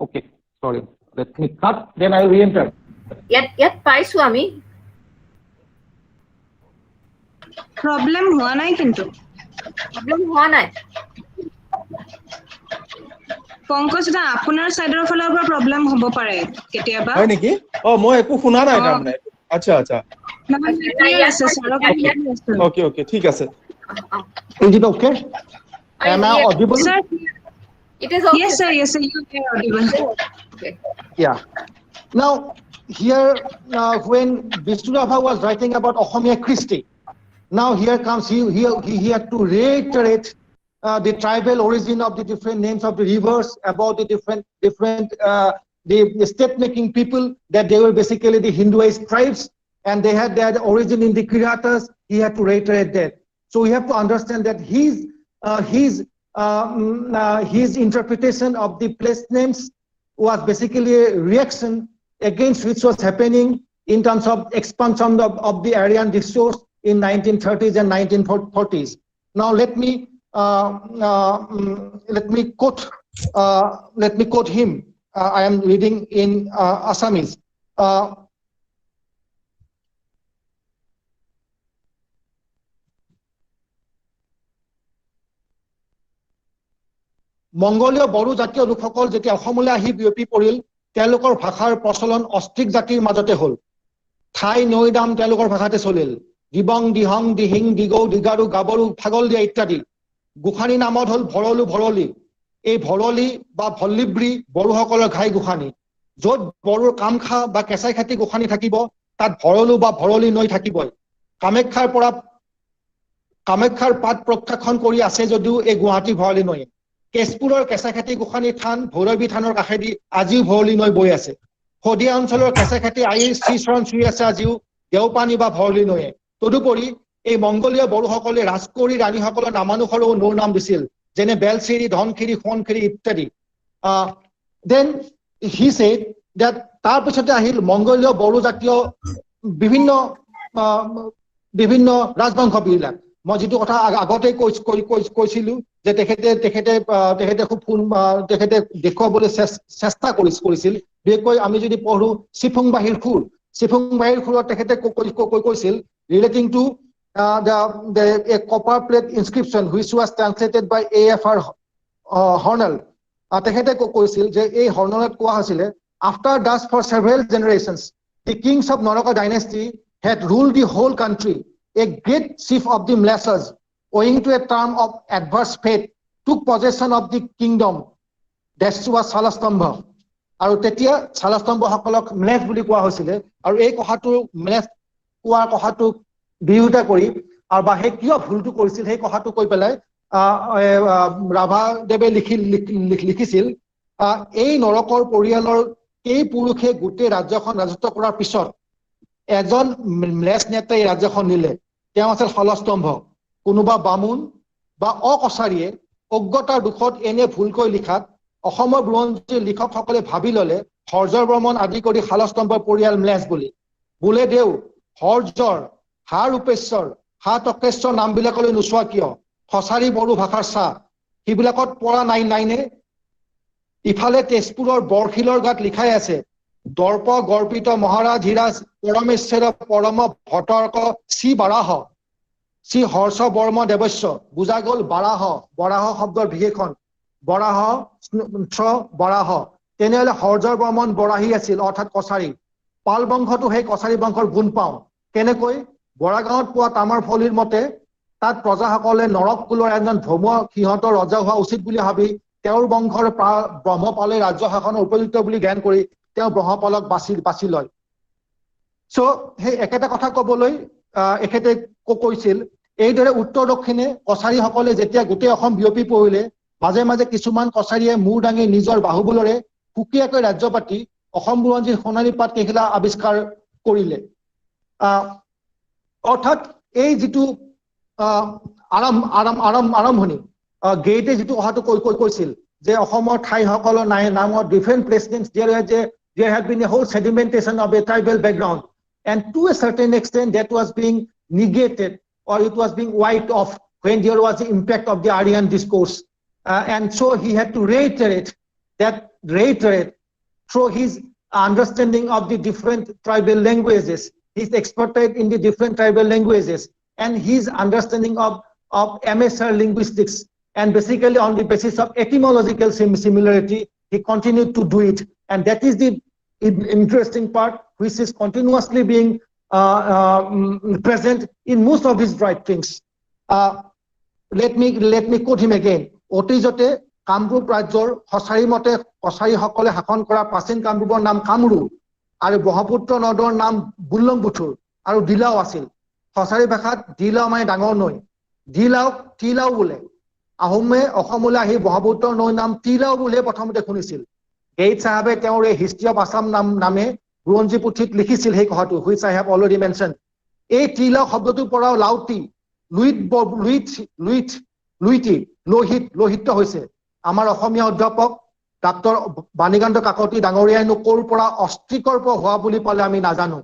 Okay, sorry, let me cut, then I will re-enter. ইয়াত পাইছো আমি। প্রবলেম হোৱা নাই কিন্তু। প্ৰব্লেম হোৱা নাই। পংকজ দা আপোনাৰ সাইডৰ ফালৰ পৰা প্ৰবলেম হ'ব পাৰে কেতিয়াবা। হয় নেকি? মই একো শুনা নাই তাৰমানে। আচ্ছা আচ্ছা। Okay, ঠিক আছে। Is it okay? Am I audible? Sir, it is okay. Yes sir, you are audible. Okay. Yeah. Now, here when Vishnu Rabha was writing about Ohomia Christi, now here comes he had to reiterate the tribal origin of the different names of the rivers, about the different the state-making people, that they were basically the Hinduist tribes, and they had their origin in the Kiratas. He had to reiterate that. So we have to understand that his interpretation of the place names was basically a reaction against which was happening in terms of expansion of the Aryan discourse in 1930s and 1940s. Now let me quote him. I am reading in Assamese. মংগোলীয় বড়ো জাতীয় লোকসকল যেতিয়া অসমলৈ আহি বিয়পি পৰিল, তেওঁলোকৰ ভাষাৰ প্ৰচলন অষ্ট্ৰিক জাতিৰ মাজতে হ'ল। ঠাই নৈ নাম তেওঁলোকৰ ভাষাতে চলিল। দিবং দিহং দিহিং দিগৌ দিগাৰু গাবৰু ফাগল দিয়া ইত্যাদি। গোসানী নামত হ'ল ভৰলু ভৰলি। এই ভৰলি বা ভল্লিব্ৰী বড়োসকলৰ ঘাই গোসানী। য'ত বড়োৰ কামখা বা কেঁচাই খাতি গোসানী থাকিব, তাত ভৰলু বা ভৰলি নৈ থাকিবই। কামাখ্যাৰ পাত প্ৰত্যাখ্যান কৰি আছে যদিও এই গুৱাহাটী ভৰলি নৈ। কেশপুৰৰ কেঁচাখাতি গোসানী থান ভৈৰৱী থানৰ কাষেদি আজিও ভৰলি নৈ বৈ আছে। শদিয়া অঞ্চলৰ কেঁচাখাতি আইৰ শ্ৰীচৰণ চুই আছে আজিও দেওপানী বা ভৰলি নৈয়ে। তদুপৰি এই মংগোলীয় বড়োসকলে ৰাজকৌৰী ৰাণীসকলৰ নামানুসাৰেও নৈৰ নাম দিছিল, যেনে বেলচিৰি, ধনখিৰি, সোৱণখিৰি ইত্যাদি। Then he said that তাৰপিছতে আহিল মংগোলীয় বড়ো জাতীয় বিভিন্ন বিভিন্ন ৰাজবংশবিলাক মই যেটো কথা আগতে কৈছিলো যে তেখেতে খুব তেখেতে দেখুৱাবলৈ চেষ্টা কৰিছিল বিশেষকৈ আমি যদি পঢ়ো চিফুংবাহীৰ খুৰত তেখেতে কৈছিল relating to a copper plate inscription which was translated by A.F.R. Hornell তেখেতে কৈছিল যে এই হৰ্ণলত কোৱা হৈছিল after that for several generations the kings of Naraka dynasty had ruled the whole country. A great chief of the Mlesas, owing to a term of adverse fate, took possession of the kingdom. That was Salastambha. আৰু তেতিয়া Salastambha সকলক Mles বুলি কোৱা হৈছিল আৰু এই কথাটো Mles কোৱাৰ কথাটো বিৰোধিতা কৰি আৰু বাহে কিয় ভুলটো কৰিছিল সেই কথাটো কৈ পেলাই ৰাভা দেৱে লিখিছিল এই নৰকৰ পৰিয়ালৰ এই পুৰুষে গোটেই ৰাজ্যখন ৰাজত্ব কৰাৰ পিছত এজন ম্লেছ নেতাই ৰাজ্যখন নিলে তেওঁ আছিল হলস্তম্ভ কোনোবা বামুণ বা অকছাৰীয়ে অজ্ঞতাৰ দুখত এনে ভুলকৈ লিখাত অসমৰ বুৰঞ্জীৰ লিখকসকলে ভাবি ললে হৰ্যৰ বৰ্মন আদি কৰি হলস্তম্ভৰ পৰিয়াল ম্লেছ বুলি বোলে দেও হৰ্যৰ হা ৰূপেশ্বৰ হা তকেশ্বৰ নামবিলাকলৈ নোচোৱা কিয় খছাৰী বড়ো ভাষাৰ চাহ সেইবিলাকত পৰা নাইনে ইফালে তেজপুৰৰ বৰশিলৰ গাত লিখাই আছে দৰ্প গৰ্পিত মহাৰাজ হিৰাজ পৰমেশ্বৰ পৰম ভটৰ্ক শ্ৰী বাৰাহ শ্ৰী হৰ্ষ বৰ্ম দেৱস্য বুজা গল বৰাহ শব্দৰ বিশেষণ বৰাহ তেনেহলে হৰ্যৰ বৰ্মন বৰাহী আছিল অৰ্থাৎ কছাৰী পাল বংশটো সেই কছাৰী বংশৰ গুণ পাওঁ কেনেকৈ বৰাগাঁৱত পোৱা তামৰ ফলিৰ মতে তাত প্ৰজাসকলে নৰক কুলৰ এজন ভৌম সিহঁতৰ ৰজা হোৱা উচিত বুলি ভাবি তেওঁৰ বংশৰ ব্ৰহ্মপালে ৰাজ্য শাসনৰ উপযুক্ত বুলি জ্ঞান কৰি তেওঁ ব্ৰহ্মপালক বাছি লয় সো সেই একেটা কথা কবলৈ এখেতে কৈছিল এইদৰে উত্তৰ দক্ষিণে কছাৰীসকলে যেতিয়া গোটেই অসম বিয়পি পৰিলে মাজে মাজে কিছুমান কছাৰীয়ে মূৰ দাঙি নিজৰ বাহুবলৰে সুকীয়াকৈ ৰাজ্য পাতি অসম বুৰঞ্জীৰ সোণালী পাত কেইখিলা আৱিষ্কাৰ কৰিলে অৰ্থাৎ এই যেটো আৰম্ভণি গেটে যেটো কথাটো কৈছিল যে অসমৰ ঠাইসকলৰ নামত different প্লেচমেন্টস there had been a whole sedimentation of a tribal background and to a certain extent that was being negated or it was being wiped off when there was the impact of the Aryan discourse and so he had to reiterate through his understanding of the different tribal languages, his expertise in the different tribal languages and his understanding of MSR linguistics and basically on the basis of etymological similarity he continued to do it and that is the interesting part which is continuously being present in most of his writings. Let me quote him again. অতীজতে কামৰূপ ৰাজ্যৰ খছাৰী মতে কছাৰীসকলে শাসন কৰা প্ৰাচীন কামৰূপৰ নাম কামৰূপ আৰু ব্ৰহ্মপুত্ৰ নদৰ নাম বুল্লংবুথুৰ আৰু দিলাও আছিল খছাৰী ভাষাত দিলাও মানে ডাঙৰ নৈ তিলাও বোলে আহোমে অসমলৈ আহি ব্ৰহ্মপুত্ৰ নৈৰ নাম তিলাও বুলিয়ে প্ৰথমতে শুনিছিল গেইট সাহেবে তেওঁৰ এই হিষ্ট্ৰী অফ আছাম নামে বুৰঞ্জী পুথিত লিখিছিল সেই কথাটো which I have already mentioned এই তিলাও শব্দটোৰ পৰা লাউটি লোহিত হৈছে আমাৰ অসমীয়া অধ্যাপক ডাক্তৰ বাণীকান্ত কাকতি ডাঙৰীয়াইনো ক'ৰ পৰা অস্ত্ৰিকৰ্প হোৱা বুলি পালে আমি নাজানো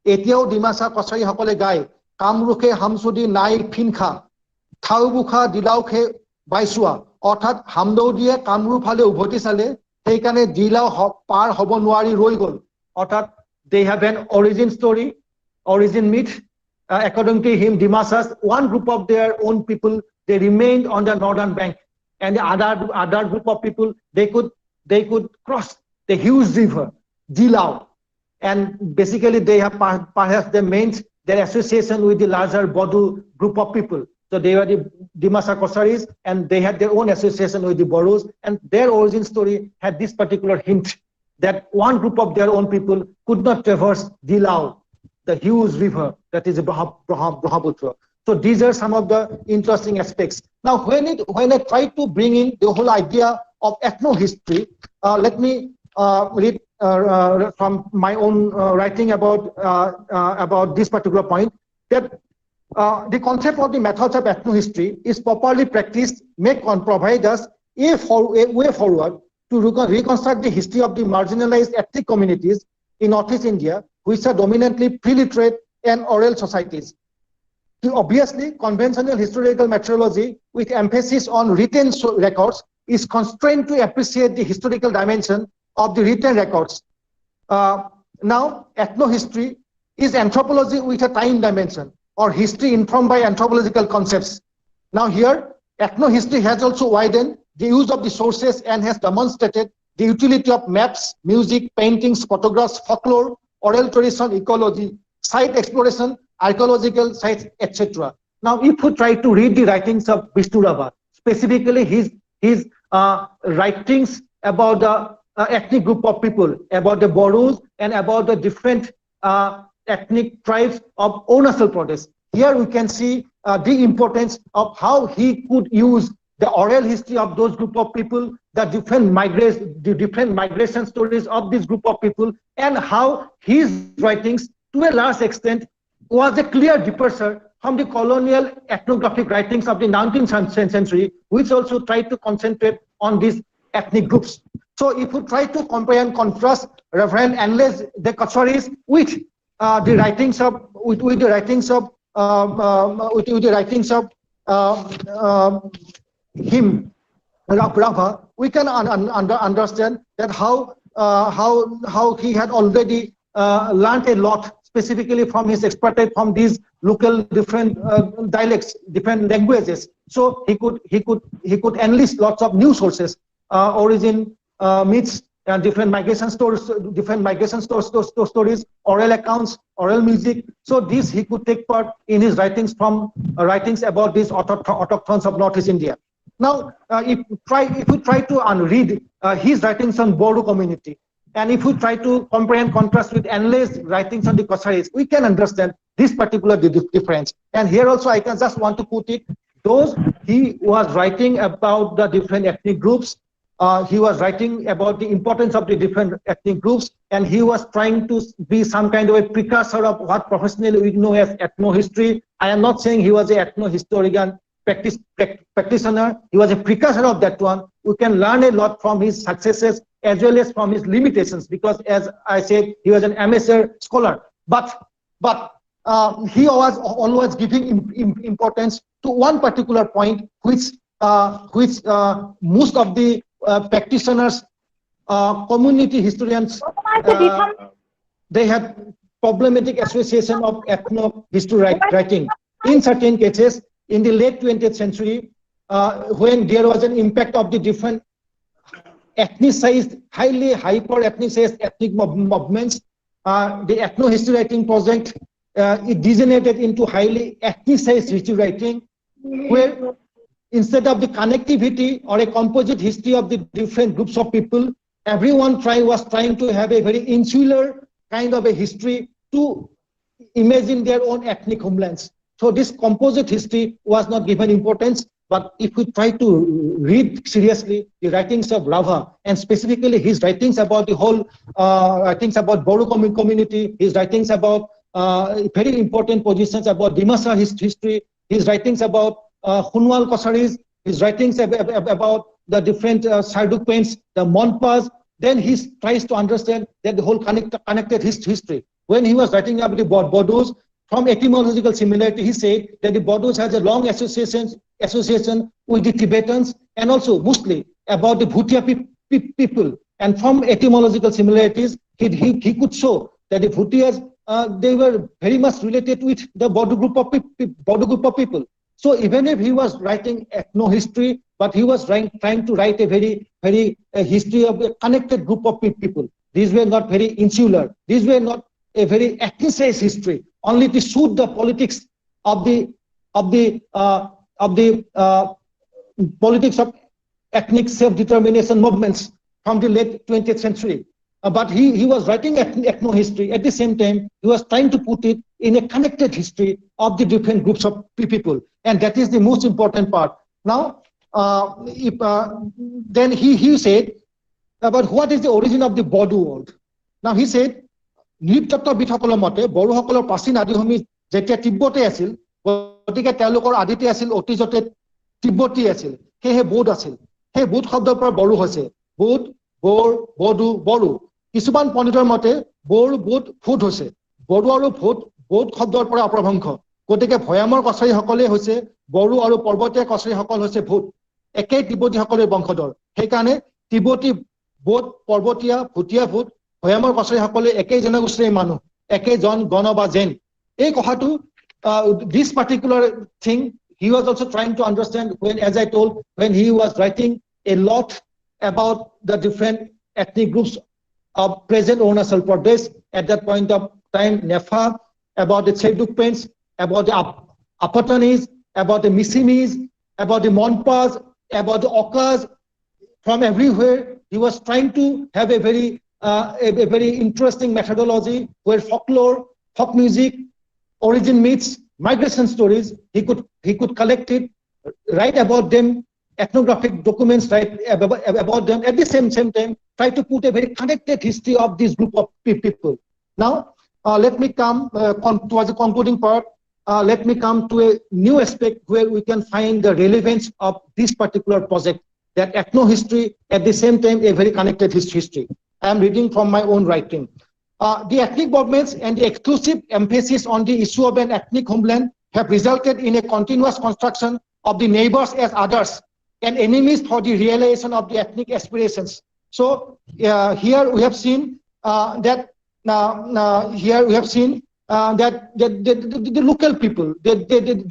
এতিয়াও ডিমাচা কছাৰীসকলে গায় কামৰুখে হামচুদি নাই ফিনখা থাউবুখা দিলাওখে বাইচোৱা অৰ্থাৎ হামদৌদিয়ে কামৰূপ ফালে উভতি চালে সেইকাৰণে দিলাও পাৰ হ'ব নোৱাৰি ৰৈ গ'ল অৰ্থাৎ they have an origin myth according to him Dimasas one group of their own people they remained on the northern bank and the other group of people they could cross the huge river Dilao and basically they have perhaps they meant their association with the larger Bodu group of people so they were the Dimasa Kosaris and they had their own association with the Boros and their origin story had this particular hint that one group of their own people could not traverse Dilao the huge river that is Brahmaputra. So these are some of the interesting aspects. Now, when I try to bring in the whole idea of ethnohistory, let me read from my own writing about this particular point that the concept of the methods of ethnohistory is properly practiced may provide us a way forward to reconstruct the history of the marginalized ethnic communities in Northeast India which are dominantly pre-literate and oral societies. Obviously, conventional historical methodology with emphasis on written records is constrained to appreciate the historical dimension of the written records. Now, ethnohistory is anthropology with a time dimension, or history informed by anthropological concepts. Now here, ethnohistory has also widened the use of the sources and has demonstrated the utility of maps, music, paintings, photographs, folklore, oral tradition, ecology, site exploration, archaeological sites, etc. Now, if we try to read the writings of Vishnu Rabha, specifically his writings about the ethnic group of people, about the Boros and about the different ethnic tribes of Arunachal Pradesh. Here we can see the importance of how he could use the oral history of those group of people, the different migration stories of this group of people, and how his writings, to a large extent, was a clear departure from the colonial ethnographic writings of the 19th century, which also tried to concentrate on these ethnic groups. So if we try to compare and contrast Reverend Anles de Casares with the writings of him, Rabha, we can understand that how he had already learned a lot, specifically from his expertise from these local different dialects, different languages. So he could enlist lots of new sources, origin, myths, and different migration stories, oral accounts, oral music. So this he could take part in his writings from writings about these autochthones of Northeast India. Now, if we try to read his writings on Bodo community, and if we try to compare and contrast with Anles' writings on the Casares, we can understand this particular difference. And here also I can just want to put it, those he was writing about the different ethnic groups, he was writing about the importance of the different ethnic groups, and he was trying to be some kind of a precursor of what professionally we know as ethnohistory. I am not saying he was an ethnohistorian practitioner. He was a precursor of that one. We can learn a lot from his successes as well as from his limitations, because as I said, he was an amateur scholar. But he was always giving importance to one particular point, which most of the practitioners, community historians, they had problematic association of ethno-history writing. In certain cases, in the late 20th century, when there was an impact of the different ethnicized, highly hyper-ethnicized ethnic movements, the ethno-history writing project, it degenerated into highly ethnicized history writing, where instead of the connectivity or a composite history of the different groups of people, everyone was trying to have a very insular kind of a history to imagine their own ethnic homelands. So this composite history was not given importance. But if we try to read seriously the writings of Rabha, and specifically his writings about the whole, writings about Bodo community, his writings about very important positions about Dimasa history, his writings about Hunwal Casares, his writings about the different Sarduk paints, the Monpas, then he tries to understand that the whole connected history. When he was writing about the Bodos, from etymological similarity, he said that the Bodos has a long association with the Tibetans, and also mostly about the Bhutia people. And from etymological similarities, he could show that the Bhutias, they were very much related with the Bodo group of people. So even if he was writing ethno-history, but he was trying to write a very history of a connected group of people. These were not very insular. These were not a very ethnicized history, only to suit the politics of the politics of ethnic self-determination movements from the late 20th century. But he was writing ethno-history. At the same time, he was trying to put it in a connected history of the different groups of people. And that is the most important part. Now, then he said about what is the origin of the Bodo world. Now he said, নৃতত্ত্ববিদসকলৰ মতে বড়োসকলৰ প্ৰাচীন আদিভূমি যেতিয়া তিব্বতে আছিল, গতিকে তেওঁলোকৰ আদিতে আছিল অতীজতে তিব্বতী আছিল, সেয়েহে বৌদ্ধ আছিল। সেই বৌদ্ধ শব্দৰ পৰা বড়ো হৈছে, বৌদ্ধ, বড়ো, বড়ো। কিছুমান পণ্ডিতৰ মতে বড়ো বুট ফুট হৈছে বড়ো আৰু ফুট বহুত শব্দৰ পৰা অপ্ৰভংশ গতিকে ভৈয়ামৰ কছাৰীসকলে হৈছে বড়ো আৰু পৰ্বতীয়া কছাৰীসকল হৈছে ভূত একেই তিব্বতীসকলৰ বংশধৰ সেইকাৰণে তিব্বতী বোধ পৰ্বতীয়া ভুটীয়া ভূত ভৈয়ামৰ কছাৰীসকলে একেই জনগোষ্ঠীৰ মানুহ একেই গণ বা জেন এই কথাটো this particular thing he was also trying to understand when, as I told, when he was writing a lot about the different ethnic groups of present Arunachal Pradesh at that point of time, Nefa, about the Chedukpens, about the Apatanis, about the Missimis, about the Monpas, about the Okas, from everywhere. He was trying to have a very interesting methodology where folklore, folk music, origin myths, migration stories, he could collect it, write about them, ethnographic documents, write about them. At the same time, try to put a very connected history of this group of people. Now, let me come towards the concluding part. Let me come to a new aspect where we can find the relevance of this particular project, that ethno-history, at the same time, a very connected history. I am reading from my own writing. The ethnic movements and the exclusive emphasis on the issue of an ethnic homeland have resulted in a continuous construction of the neighbors as others and enemies for the realization of the ethnic aspirations. So here we have seen that the local people,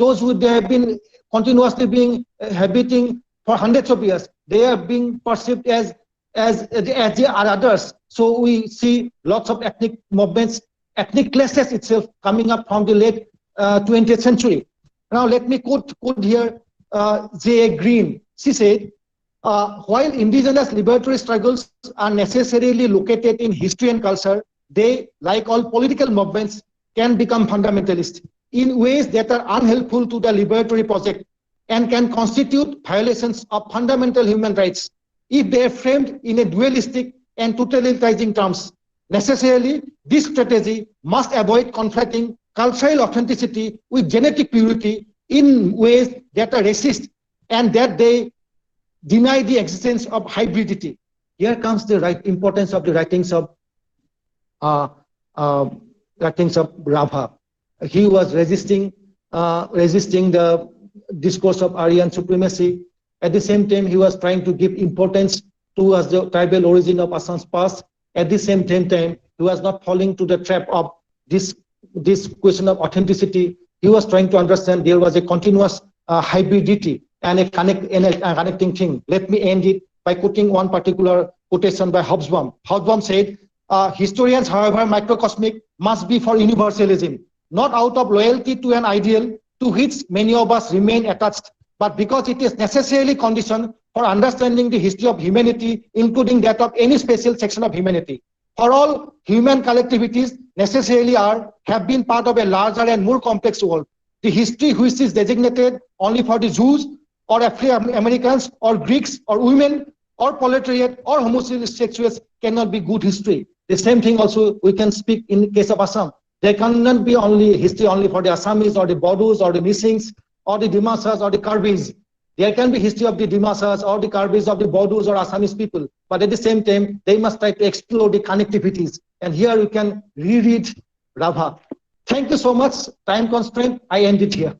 those who they have been continuously being habiting for hundreds of years, they are being perceived as they are others. So we see lots of ethnic movements, ethnic classes itself coming up from the late 20th century. Now let me quote here J.A. Green. She said, while indigenous liberatory struggles are necessarily located in history and culture, they, like all political movements, can become fundamentalist in ways that are unhelpful to the liberatory project and can constitute violations of fundamental human rights if they are framed in a dualistic and totalitarian terms. Necessarily, this strategy must avoid conflating cultural authenticity with genetic purity in ways that are racist and that they deny the existence of hybridity. Here comes the importance of the writings of Rabha. He was resisting the discourse of Aryan supremacy. At the same time, he was trying to give importance towards the tribal origin of Assam's past. At the same time, he was not falling to the trap of this question of authenticity. He was trying to understand there was a continuous hybridity and a connecting thing. Let me end it by quoting one particular quotation by Hobsbawm. Hobsbawm said, historians, however microcosmic, must be for universalism, not out of loyalty to an ideal to which many of us remain attached, but because it is necessarily conditioned for understanding the history of humanity, including that of any special section of humanity. For all human collectivities necessarily have been part of a larger and more complex world. The history which is designated only for the Jews or Afro-Americans or Greeks or women or proletariat or homosexuals cannot be good history. The same thing also we can speak in the case of Assam. There cannot be only history only for the Assamese or the Bodos or the Missings or the Dimasas or the Karbis. There can be history of the Dimasas or the Karbis of the Bodos or Assamese people. But at the same time, they must try to explore the connectivities. And here we can reread Rabha. Thank you so much. Time constraint, I end it here.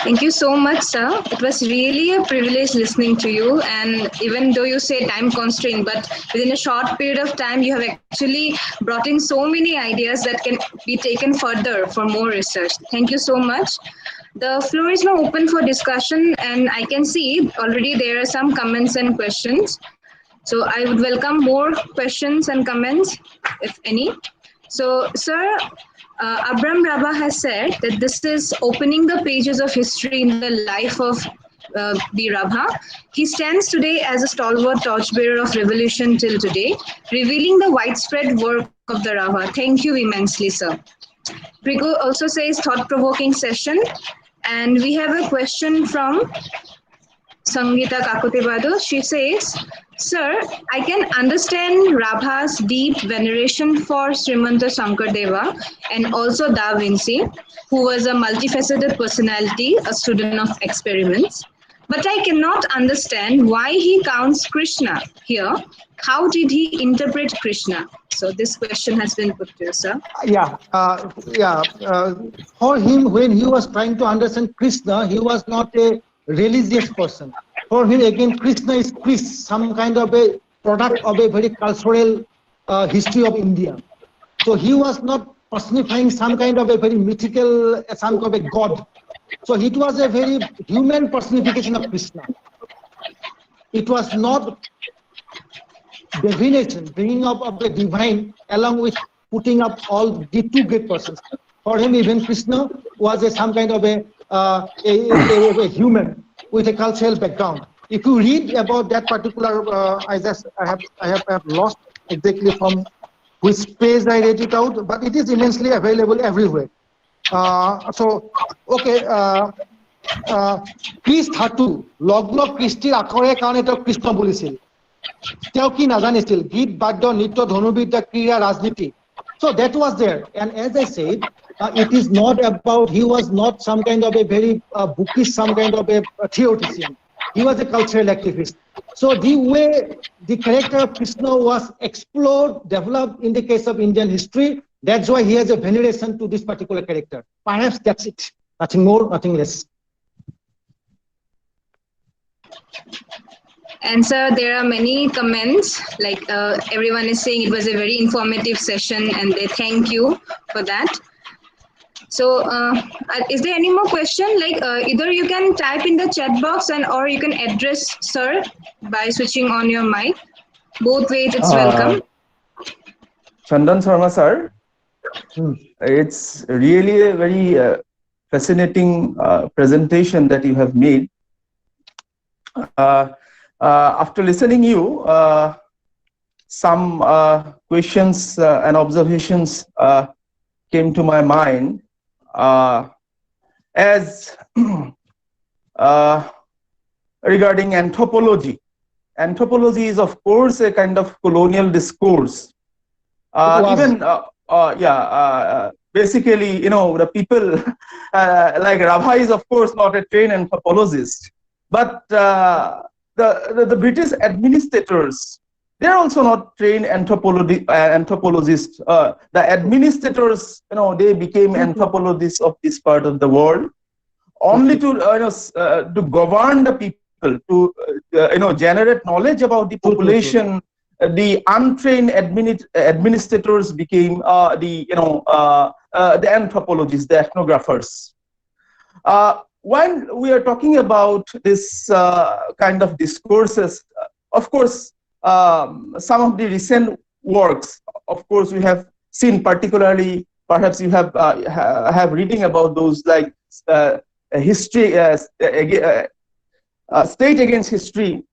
Thank you so much, sir. It was really a privilege listening to you. And even though you say time constraint, but within a short period of time, you have actually brought in so many ideas that can be taken further for more research. Thank you so much. The floor is now open for discussion, and I can see already there are some comments and questions. So I would welcome more questions and comments, if any. So, sir, Abram Rabha has said that this is opening the pages of history in the life of the Rabha. He stands today as a stalwart torchbearer of revolution till today, revealing the widespread work of the Rabha. Thank you immensely, sir. Prigo also says thought-provoking session. And we have a question from Sangita Kakotebado. She says, sir, I can understand Rabha's deep veneration for Srimanta Shankardeva and also Da Vinci, who was a multifaceted personality, a student of experiments. But I cannot understand why he counts Krishna here. How did he interpret Krishna? So this question has been put to you, sir. For him, when he was trying to understand Krishna, he was not a religious person. For him, again, Krishna is Chris, some kind of a product of a very cultural history of India. So he was not personifying some kind of a very mythical, some kind of a god. So it was a very human personification of Krishna. It was not divination, bringing up of the divine along with putting up all the two great persons. For him, even Krishna was some kind of a human with a cultural background. If you read about that particular, I have lost exactly from which page I read it out, but it is immensely available everywhere. Kris Dhatu, লগ্ন কৃষ্টিৰ আখৰে কাৰণে তেওঁ কৃষ্ণ বুলিছিল। তেওঁ কি নাজানিছিল গীত বাদ্য নৃত্য ধনুবিদ্যা ক্ৰীড়া ৰাজনীতি। So that was there, and as I said, it is not about, he was not some kind of a very bookish, some kind of a theoretician. He was a cultural activist. So the way the character of Krishna was explored, developed in the case of Indian history, that's why he has a veneration to this particular character. Perhaps that's it. Nothing more, nothing less. And sir, there are many comments, like everyone is saying it was a very informative session and they thank you for that. So is there any more question? Like either you can type in the chat box or you can address sir by switching on your mic. Both ways it's welcome. Chandan Sharma sir, it's really a very fascinating presentation that you have made. After listening you, some questions and observations came to my mind. As regarding anthropology. Anthropology is, of course, a kind of colonial discourse. Basically, you know, the people like Rabha is, of course, not a trained anthropologist, but the British administrators, they're also not trained anthropologists. The administrators, you know, they became anthropologists of this part of the world, only to govern the people, to generate knowledge about the population. The untrained administrators became the anthropologists, the ethnographers. When we are talking about this kind of discourses, of course, some of the recent works, of course, we have seen, particularly, perhaps you have reading about those, like history, state against history,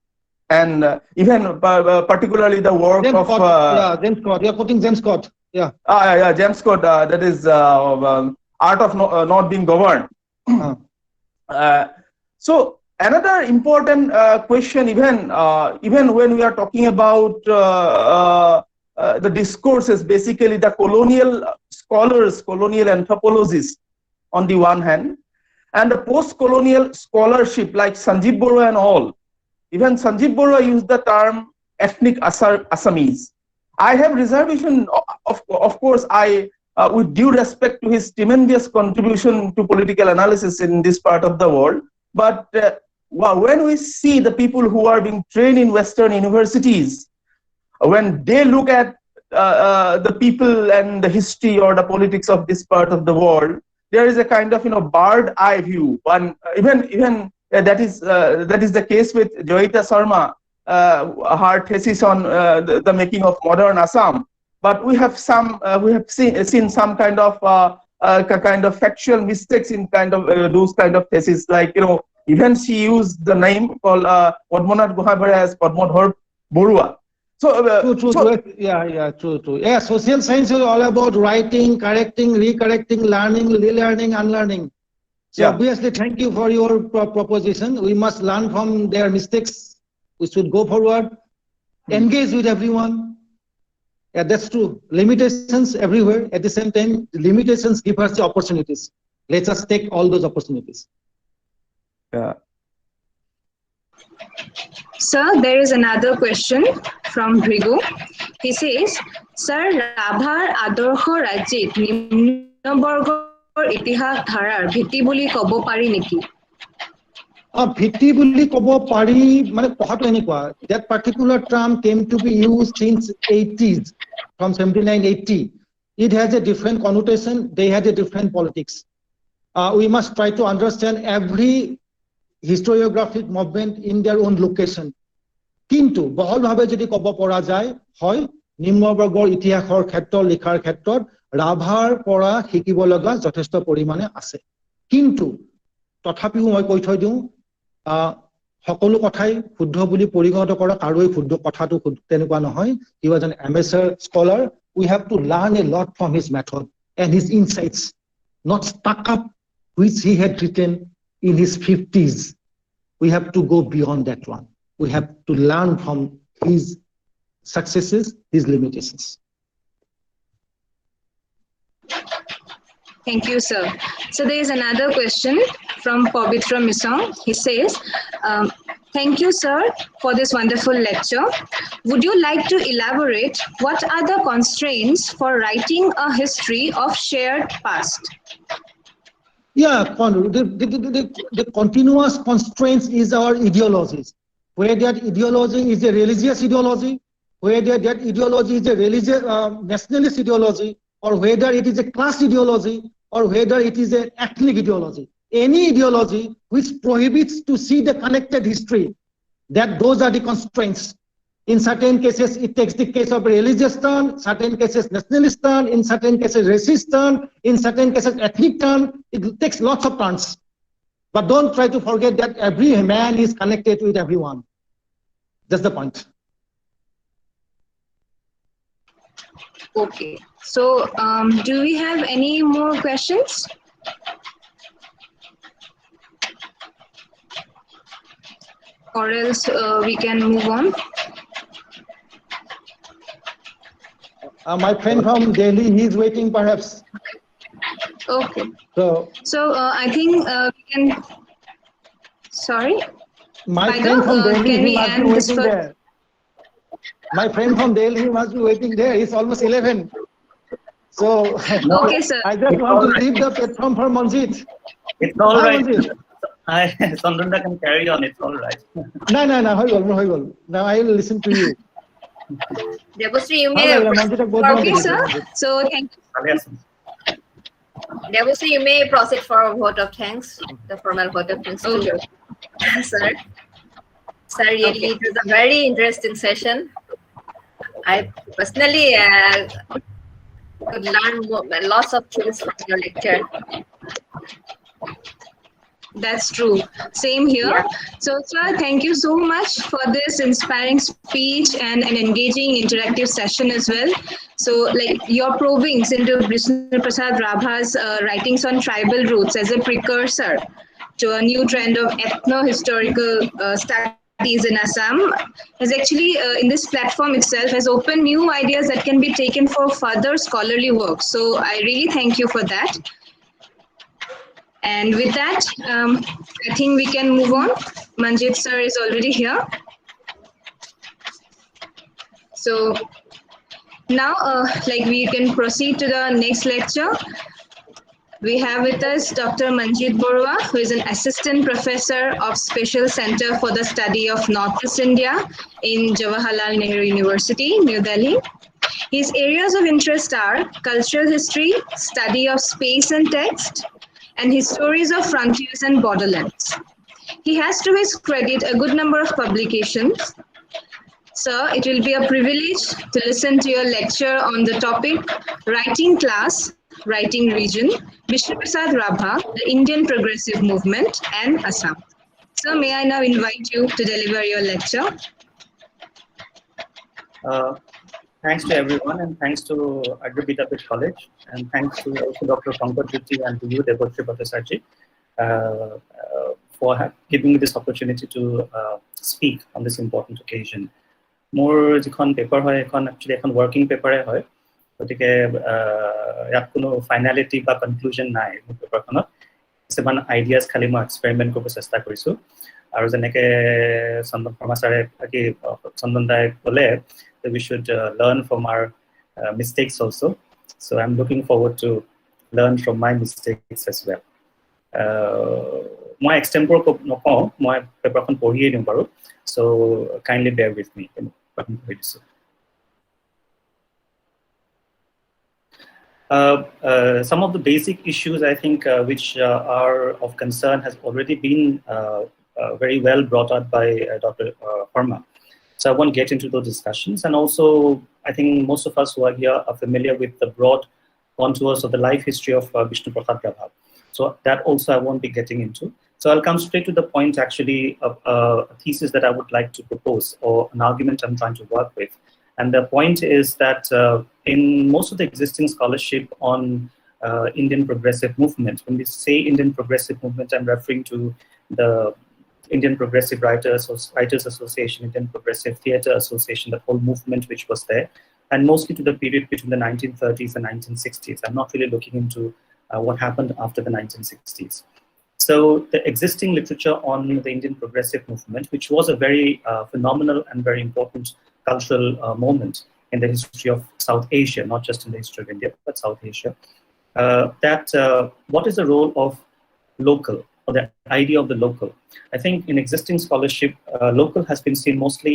and even particularly the work James of James Scott. You're quoting James Scott. James Scott. That is Art of Not Being Governed. So another important question, even when we are talking about the discourses, basically the colonial scholars, colonial anthropologists on the one hand, and the post-colonial scholarship like Sanjeev Barua and all. Even Sanjeev Barua used the term ethnic Assamese. I have reservation, of course, with due respect to his tremendous contribution to political analysis in this part of the world. But when we see the people who are being trained in Western universities, when they look at the people and the history or the politics of this part of the world, there is a kind of bird eye view. Even that is the case with Joyita Sharma, her thesis on the making of modern Assam. But we have seen some kind of factual mistakes in those kind of theses. Like even she used the name called Padmanath Gohaibara as Padmadhar Borua. So true. Yeah, social science is all about writing, correcting, recorrecting, learning, relearning, unlearning. So obviously, thank you for your proposition. We must learn from their mistakes. We should go forward, engage with everyone. Yeah, that's true. Limitations everywhere. At the same time, limitations give us the opportunities. Let us take all those opportunities. Yeah. Sir, there is another question from Brigo. He says, Sir, Rabhar Adorsho Rajyik Nimno Borgor Itihas Dharar Bhiti Buli Kobo Pari Niki? ভিত্তি বুলি ক'ব পাৰি মানে কথাটো এনেকুৱা that particular term came to be used since 80s from 79-80 it has a different connotation they had a different politics we must try to understand every historiographic movement in their own location কিন্তু বহলভাৱে যদি ক'ব পৰা যায় হয় নিম্নবৰ্গৰ ইতিহাসৰ ক্ষেত্ৰত লিখাৰ ক্ষেত্ৰত ৰাভাৰ পৰা শিকিব লগা যথেষ্ট পৰিমাণে আছে কিন্তু তথাপিও মই কৈ থৈ দিওঁ সকলো কথাই শুদ্ধ বুলি পৰিগণিত কৰা কাৰোই শুদ্ধ কথাটো তেনেকুৱা নহয় he was an amateur scholar we have to learn a lot from his method and his insights not stuck up which he had written in his 50s we have to go beyond that one we have to learn from his successes his limitations. Thank you, sir. So there is another question from Pavitra Misong. He says, thank you, sir, for this wonderful lecture. Would you like to elaborate what are the constraints for writing a history of shared past? Yeah, the continuous constraints is our ideologies. Whether that ideology is a religious ideology, whether that ideology is a religious nationalist ideology, or whether it is a class ideology, or whether it is an ethnic ideology. Any ideology which prohibits to see the connected history, that those are the constraints. In certain cases, it takes the case of a religious turn, certain cases nationalist turn, in certain cases racist turn, in certain cases ethnic turn. It takes lots of turns. But don't try to forget that every man is connected with everyone. That's the point. Okay. So do we have any more questions? Or else we can move on. My friend from Delhi, he's waiting perhaps. Okay. So I think we can. Sorry. my By friend the, from Delhi, can he we must be end this waiting there. My friend from Delhi, he must be waiting there. It's almost 11. So Okay, sir. I just want to leave the platform for Manjit. It's all Hi, right. Manjit. Sandanda can carry on. It's all right. No, hoi gol. Now I will listen to you. Debusri, you Bhalo may লাগলো, Manjit-ek বহুত Okay, ধন্যবাদ sir. Manjit. So thank you. Debusri, you may proceed for a vote of thanks, the formal vote of thanks to you. Sir. Sir, really, it was a very interesting session. I personally could learn lots of things from your lecture. That's true. Same here. Yeah. So, sir, thank you so much for this inspiring speech and an engaging interactive session as well. So, like your probings into Vishnu Prasad Rabha's writings on tribal roots as a precursor to a new trend of ethno-historical studies in Assam has actually, in this platform itself, has opened new ideas that can be taken for further scholarly work. So, I really thank you for that. And with that, I think we can move on. Manjit sir is already here. So now, we can proceed to the next lecture. We have with us Dr. Manjit Borua, who is an assistant professor of Special Center for the Study of Northeast India in Jawaharlal Nehru University, New Delhi. His areas of interest are cultural history, study of space and text, and his stories of frontiers and borderlands. He has to his credit a good number of publications. Sir, it will be a privilege to listen to your lecture on the topic Writing Class, Writing Region, Vishnu Prasad Rabha, the Indian Progressive Movement, and Assam. Sir, may I now invite you to deliver your lecture? Thanks to everyone, and thanks to Agribidapesh College, and thanks to also Dr. Pankaj Ritti and to you, Debasri Bhattacharjee, for giving me this opportunity to speak on this important occasion. More jikhon paper hoy, actually ekhon working paper hoy. Gotike yat kono finality ba conclusion nai paper khonot. Seban ideas khali moi experiment kobo chesta korisu. আৰু যেনেকে চন্দন শৰ্মা ছাৰে চন্দন দাই ক'লে that we should learn from our mistakes also. So I'm looking forward to learn from my mistakes as well. মই extempore নকওঁ, মই পেপাৰখন পঢ়িয়ে দিওঁ বাৰু, so kindly bear with me. Some of the basic issues I think which are of concern has already been very well brought up by Dr. Sharma. So I won't get into those discussions. And also, I think most of us who are here are familiar with the broad contours of the life history of Vishnu Prasad Rabha. So that also I won't be getting into. So I'll come straight to the point actually of a thesis that I would like to propose, or an argument I'm trying to work with. And the point is that in most of the existing scholarship on Indian progressive movement, when we say Indian progressive movement, I'm referring to the Indian Progressive Writers Association, Indian Progressive Theatre Association, the whole movement which was there, and mostly to the period between the 1930s and 1960s. I'm not really looking into what happened after the 1960s. So the existing literature on the Indian progressive movement, which was a very phenomenal and very important cultural moment in the history of South Asia, not just in the history of India, but South Asia, what is the role of local, or the idea of the local? I think in existing scholarship, local has been seen mostly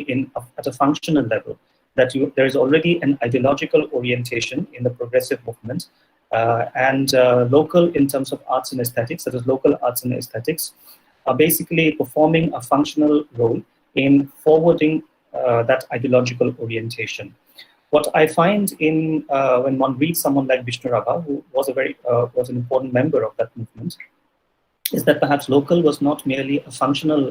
at a functional level, that there is already an ideological orientation in the progressive movement, and local in terms of arts and aesthetics, that is local arts and aesthetics, are basically performing a functional role in forwarding that ideological orientation. What I find in when one reads someone like Vishnu Rabha, who was an important member of that movement, is that perhaps local was not merely a functional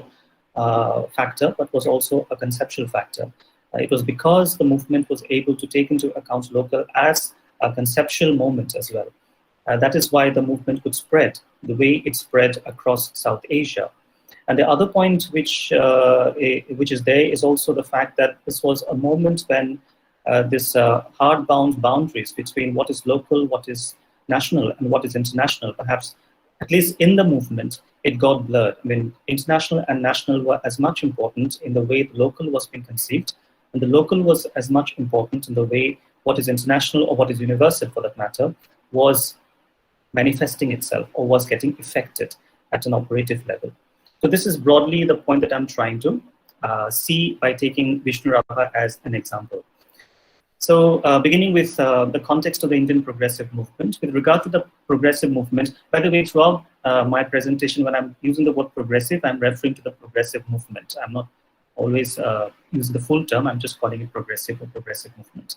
factor, but was also a conceptual factor. It was because the movement was able to take into account local as a conceptual moment as well. That is why the movement could spread the way it spread across South Asia. And the other point which is there is also the fact that this was a moment when this hard-bound boundaries between what is local, what is national, and what is international, perhaps at least in the movement, it got blurred. I mean, international and national were as much important in the way the local was being conceived, and the local was as much important in the way what is international, or what is universal for that matter, was manifesting itself or was getting effected at an operative level. So this is broadly the point that I'm trying to see by taking Vishnu Rabha as an example. So beginning with the context of the Indian progressive movement, with regard to the progressive movement, by the way, throughout my presentation, when I'm using the word progressive, I'm referring to the progressive movement. I'm not always using the full term, I'm just calling it progressive or progressive movement.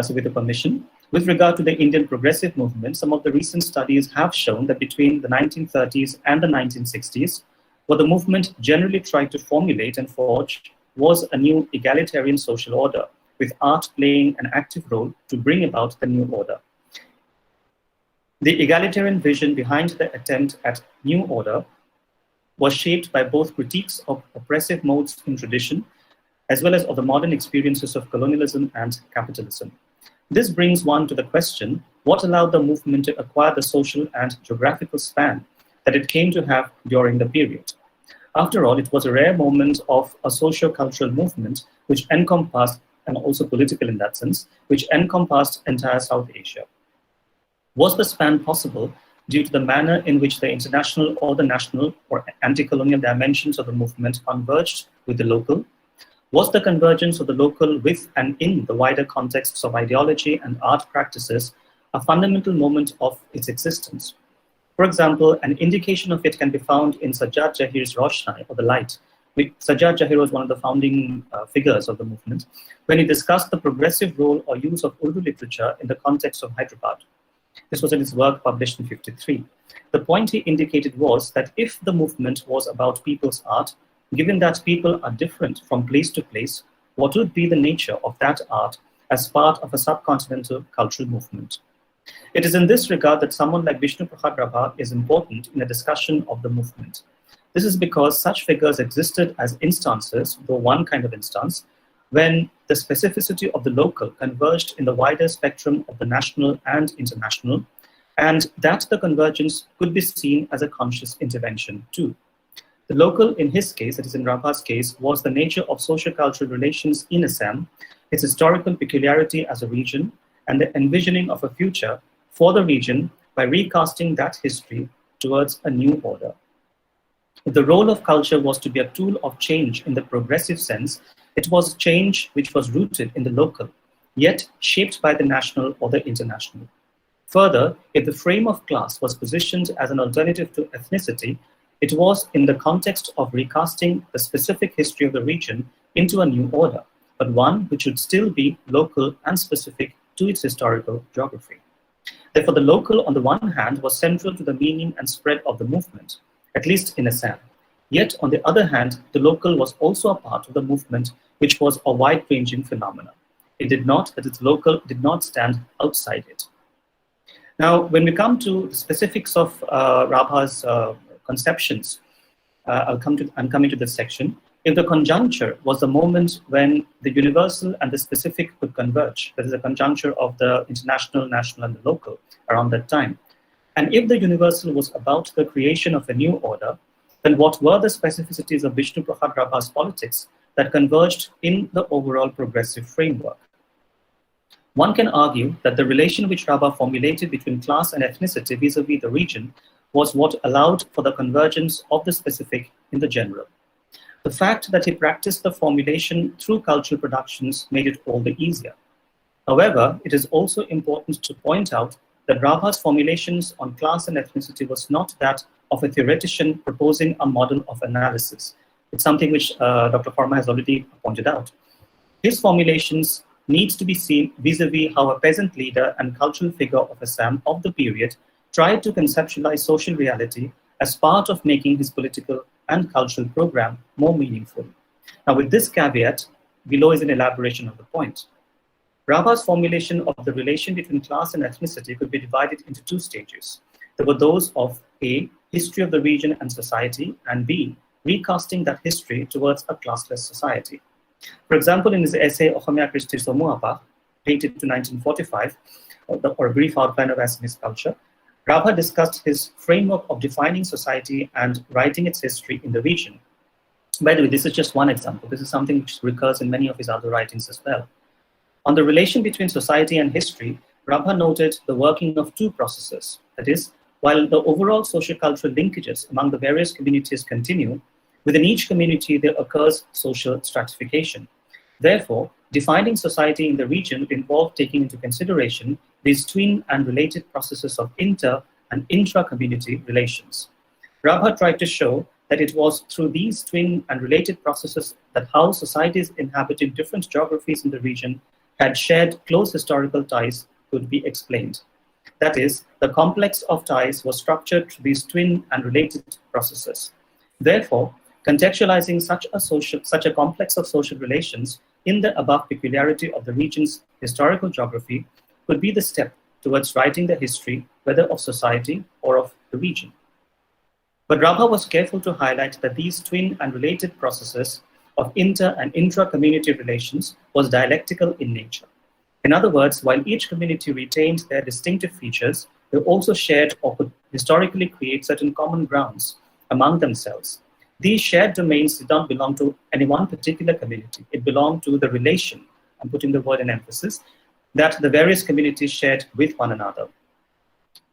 So with the permission, with regard to the Indian progressive movement, some of the recent studies have shown that between the 1930s and the 1960s, what the movement generally tried to formulate and forge was a new egalitarian social order, with art playing an active role to bring about the new order. The egalitarian vision behind the attempt at new order was shaped by both critiques of oppressive modes in tradition, as well as of the modern experiences of colonialism and capitalism. This brings one to the question, what allowed the movement to acquire the social and geographical span that it came to have during the period? After all, it was a rare moment of a socio-cultural movement which encompassed, and also political in that sense, which encompassed entire South Asia. Was the span possible due to the manner in which the international or the national or anti-colonial dimensions of the movement converged with the local? Was the convergence of the local with and in the wider contexts of ideology and art practices a fundamental moment of its existence? For example, an indication of it can be found in Sajjad Jahir's Roshnai, or the Light. Sajjad Jahir was one of the founding figures of the movement, when he discussed the progressive role or use of Urdu literature in the context of Hyderabad. This was in his work published in 1953. The point he indicated was that if the movement was about people's art, given that people are different from place to place, what would be the nature of that art as part of a subcontinental cultural movement? It is in this regard that someone like Vishnu Prasad Rabha is important in a discussion of the movement. This is because such figures existed as instances, though one kind of instance, when the specificity of the local converged in the wider spectrum of the national and international, and that the convergence could be seen as a conscious intervention too. The local, in his case, that is in Rabha's case, was the nature of socio-cultural relations in Assam, its historical peculiarity as a region, and the envisioning of a future for the region by recasting that history towards a new order. If the role of culture was to be a tool of change in the progressive sense, it was change which was rooted in the local, yet shaped by the national or the international. Further, if the frame of class was positioned as an alternative to ethnicity, it was in the context of recasting the specific history of the region into a new order, but one which should still be local and specific to its historical geography. Therefore, the local, on the one hand, was central to the meaning and spread of the movement, at least in Assam. Yet, on the other hand, the local was also a part of the movement, which was a wide-ranging phenomenon. It did not, that its local did not stand outside it. Now, when we come to the specifics of Rabha's conceptions, I'm coming to this section. If the conjuncture was the moment when the universal and the specific could converge, that is a conjuncture of the international, national, and the local around that time, and if the universal was about the creation of a new order, then what were the specificities of Vishnu Prasad Rabha's politics that converged in the overall progressive framework? One can argue that the relation which Rabha formulated between class and ethnicity vis-a-vis the region was what allowed for the convergence of the specific in the general. The fact that he practiced the formulation through cultural productions made it all the easier. However, it is also important to point out that Rabha's formulations on class and ethnicity was not that of a theoretician proposing a model of analysis. It's something which Dr. Farma has already pointed out. His formulations needs to be seen vis-a-vis how a peasant leader and cultural figure of Assam of the period tried to conceptualize social reality as part of making his political and cultural program more meaningful. Now, with this caveat, below is an elaboration of the point. Rabha's formulation of the relation between class and ethnicity could be divided into two stages. There were those of A, history of the region and society, and B, recasting that history towards a classless society. For example, in his essay, Ohomia Christi Somuapa, dated to 1945, or a brief outline of Assamese culture, Rabha discussed his framework of defining society and writing its history in the region. By the way, this is just one example. This is something which recurs in many of his other writings as well. On the relation between society and history, Rabha noted the working of two processes. That is, while the overall socio-cultural linkages among the various communities continue, within each community there occurs social stratification. Therefore, defining society in the region would involve taking into consideration these twin and related processes of inter- and intra-community relations. Rabha tried to show that it was through these twin and related processes that how societies inhabiting different geographies in the region had shared close historical ties could be explained. That is, the complex of ties was structured through these twin and related processes. Therefore, contextualizing such a complex of social relations in the above peculiarity of the region's historical geography could be the step towards writing the history, whether of society or of the region. But Rabha was careful to highlight that these twin and related processes of inter- and intra-community relations was dialectical in nature. In other words, while each community retained their distinctive features, they also shared or could historically create certain common grounds among themselves. These shared domains did not belong to any one particular community. It belonged to the relation, I'm putting the word in emphasis, that the various communities shared with one another.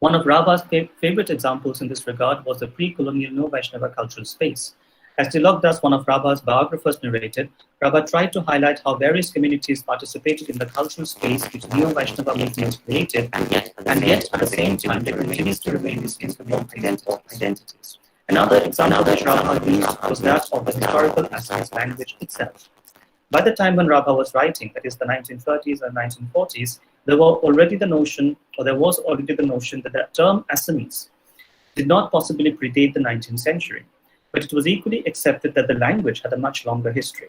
One of Rabha's favorite examples in this regard was the pre-colonial Neo-Vaishnava cultural space. As Tilak Das, one of Rabha's biographers, narrated, Rabha tried to highlight how various communities participated in the cultural space which the Neo-Vaishnava movement created, and yet at the same time there continues to remain distinct identities. Another example that Rabha used was that of the historical Assamese language itself. By the time when Rabha was writing, that is the 1930s and 1940s, there was already the notion that the term Assamese did not possibly predate the 19th century, but it was equally accepted that the language had a much longer history.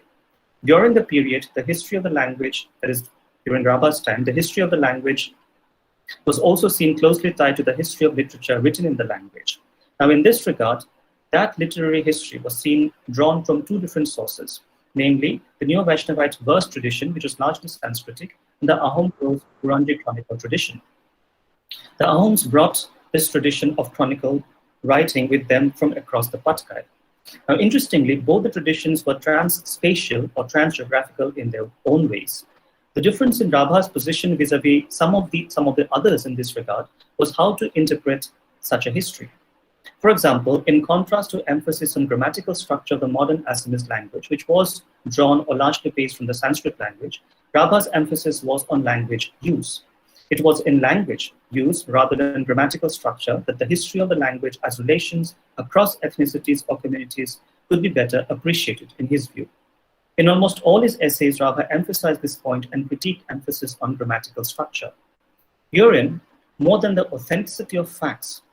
During the period, the history of the language, that is, during Rabha's time, the history of the language was also seen closely tied to the history of literature written in the language. Now, in this regard, that literary history was seen drawn from two different sources, namely the Neo-Vaishnavite verse tradition, which was largely Sanskritic, and the Ahom prose Puranji chronicle tradition. The Ahoms brought this tradition of chronicle writing with them from across the Patkai. Now, interestingly, both the traditions were trans-spatial or trans-geographical in their own ways. The difference in Rabha's position vis-a-vis some of the others in this regard was how to interpret such a history. For example, in contrast to emphasis on grammatical structure of the modern Assamese language, which was drawn or largely based from the Sanskrit language, Rabha's emphasis was on language use. It was in language use rather than grammatical structure that the history of the language as relations across ethnicities or communities could be better appreciated in his view. In almost all his essays, Rabha emphasized this point and critiqued emphasis on grammatical structure. Herein, more than the authenticity of facts,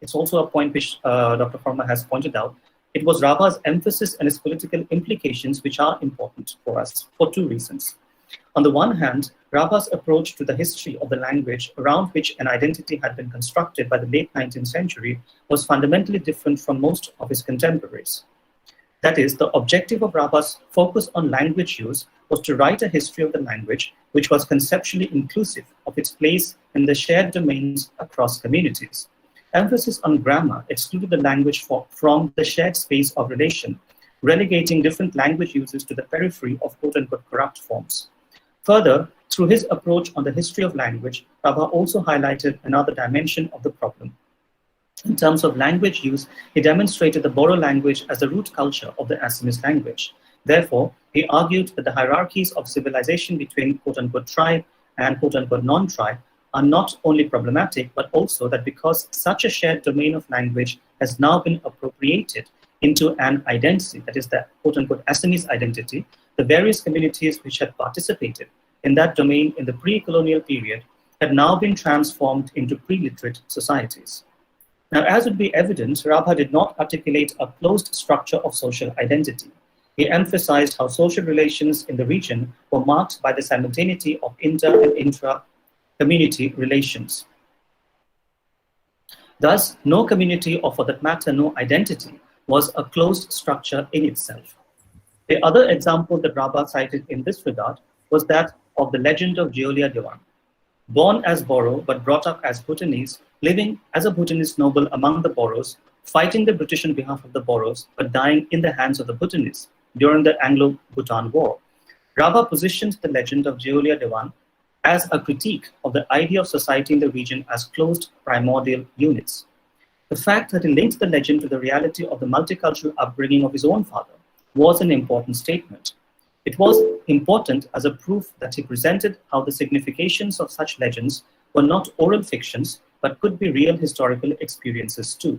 it's also a point which Dr. Farma has pointed out, it was Rabha's emphasis and his political implications which are important for us for two reasons. On the one hand, Rabha's approach to the history of the language around which an identity had been constructed by the late 19th century was fundamentally different from most of his contemporaries. That is, the objective of Rabha's focus on language use was to write a history of the language which was conceptually inclusive of its place in the shared domains across communities. Emphasis on grammar excluded the language from the shared space of relation, relegating different language uses to the periphery of quote-unquote corrupt forms. Further, through his approach on the history of language, Rabha also highlighted another dimension of the problem. In terms of language use, he demonstrated the Boro language as the root culture of the Assamese language. Therefore, he argued that the hierarchies of civilization between quote-unquote tribe and quote-unquote non-tribe are not only problematic, but also that because such a shared domain of language has now been appropriated into an identity, that is the quote-unquote Assamese identity, the various communities which had participated in that domain in the pre-colonial period had now been transformed into pre-literate societies. Now, as would be evident, Rabha did not articulate a closed structure of social identity. He emphasized how social relations in the region were marked by the simultaneity of inter and intra-community relations. Thus, no community, or for that matter, no identity, was a closed structure in itself. The other example that Rabha cited in this regard was that of the legend of Jeolia Dewan. Born as Boro, but brought up as Bhutanese, living as a Bhutanese noble among the Boros, fighting the British on behalf of the Boros, but dying in the hands of the Bhutanese during the Anglo-Bhutan War. Rabha positioned the legend of Jeolia Dewan as a critique of the idea of society in the region as closed primordial units. The fact that he linked the legend to the reality of the multicultural upbringing of his own father was an important statement. It was important as a proof that he presented how the significations of such legends were not oral fictions, but could be real historical experiences too.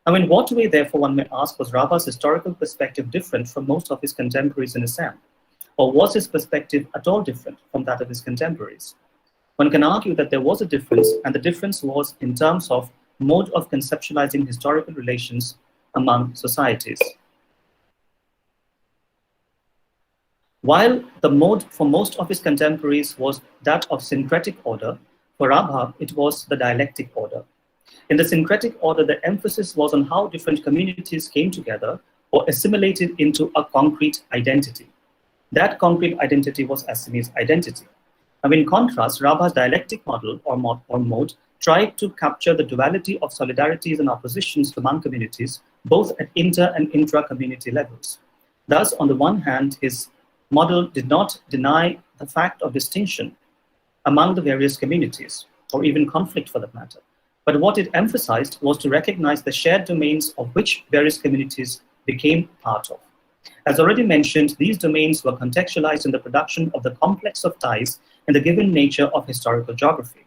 Now, in what way, therefore, one may ask, was Rabha's historical perspective different from most of his contemporaries in Assam? Or was his perspective at all different from that of his contemporaries? One can argue that there was a difference, and the difference was in terms of mode of conceptualizing historical relations among societies. While the mode for most of his contemporaries was that of syncretic order, for Rabha, it was the dialectic order. In the syncretic order, the emphasis was on how different communities came together or assimilated into a concrete identity. That concrete identity was Assamese identity. Now, in contrast, Rabha's dialectic model or mode tried to capture the duality of solidarities and oppositions among communities, both at inter and intra-community levels. Thus, on the one hand, his model did not deny the fact of distinction among the various communities, or even conflict for that matter. But what it emphasized was to recognize the shared domains of which various communities became part of. As already mentioned, these domains were contextualized in the production of the complex of ties and the given nature of historical geography.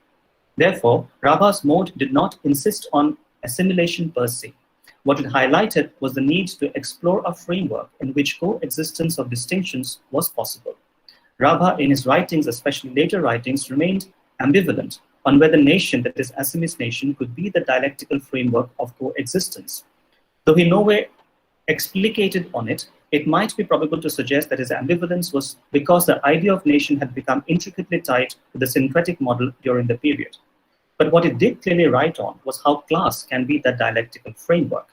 Therefore, Rabha's mode did not insist on assimilation per se. What it highlighted was the need to explore a framework in which coexistence of distinctions was possible. Rabha, in his writings, especially later writings, remained ambivalent on whether nation, that is Assamese nation, could be the dialectical framework of coexistence. Though he nowhere explicated on it, it might be probable to suggest that his ambivalence was because the idea of nation had become intricately tied to the syncretic model during the period. But what it did clearly write on was how class can be that dialectical framework.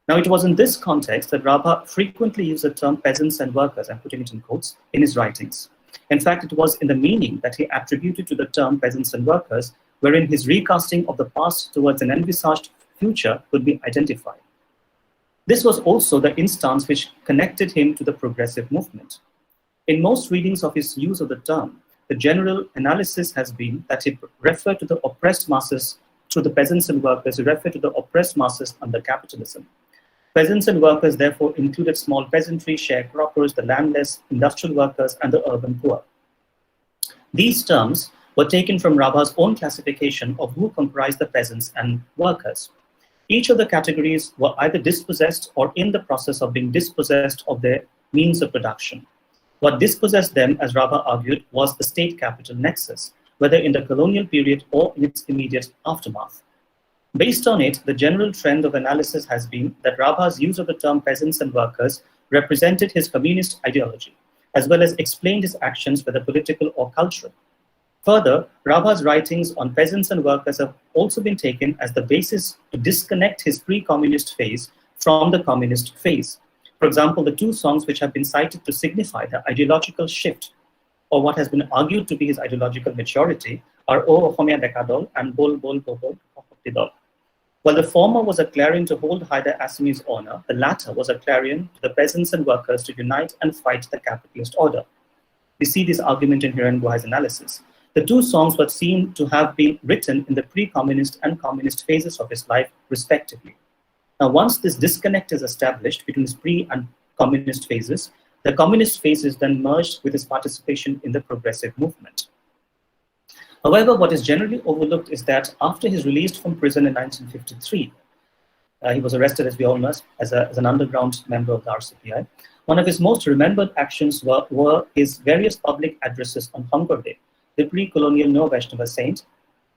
Now, it was in this context that Rabha frequently used the term peasants and workers, I'm putting it in quotes, in his writings. In fact, it was in the meaning that he attributed to the term peasants and workers, wherein his recasting of the past towards an envisaged future could be identified. This was also the instance which connected him to the progressive movement. In most readings of his use of the term, the general analysis has been that he referred to the oppressed masses through the peasants and workers, he referred to the oppressed masses under capitalism. Peasants and workers therefore included small peasantry, sharecroppers, the landless, industrial workers, and the urban poor. These terms were taken from Rabha's own classification of who comprised the peasants and workers. Each of the categories were either dispossessed or in the process of being dispossessed of their means of production. What dispossessed them, as Rabha argued, was the state-capital nexus, whether in the colonial period or in its immediate aftermath. Based on it, the general trend of analysis has been that Rabha's use of the term peasants and workers represented his communist ideology, as well as explained his actions, whether political or cultural. Further, Rabha's writings on peasants and workers have also been taken as the basis to disconnect his pre-communist phase from the communist phase. For example, the two songs which have been cited to signify the ideological shift, or what has been argued to be his ideological maturity, are O Ohomia Dekadol and Bol Bol Bobol Dol. While the former was a clarion to hold high the Assamese honor, the latter was a clarion to the peasants and workers to unite and fight the capitalist order. We see this argument in Hiren Guhai's analysis. The two songs were seen to have been written in the pre-communist and communist phases of his life, respectively. Now, once this disconnect is established between his pre- and communist phases, the communist phase is then merged with his participation in the progressive movement. However, what is generally overlooked is that after his release from prison in 1953, he was arrested, as we all know, as an underground member of the RCPI. One of his most remembered actions were his various public addresses on Hunger Day, the pre-colonial Neo-Vaishnava saint.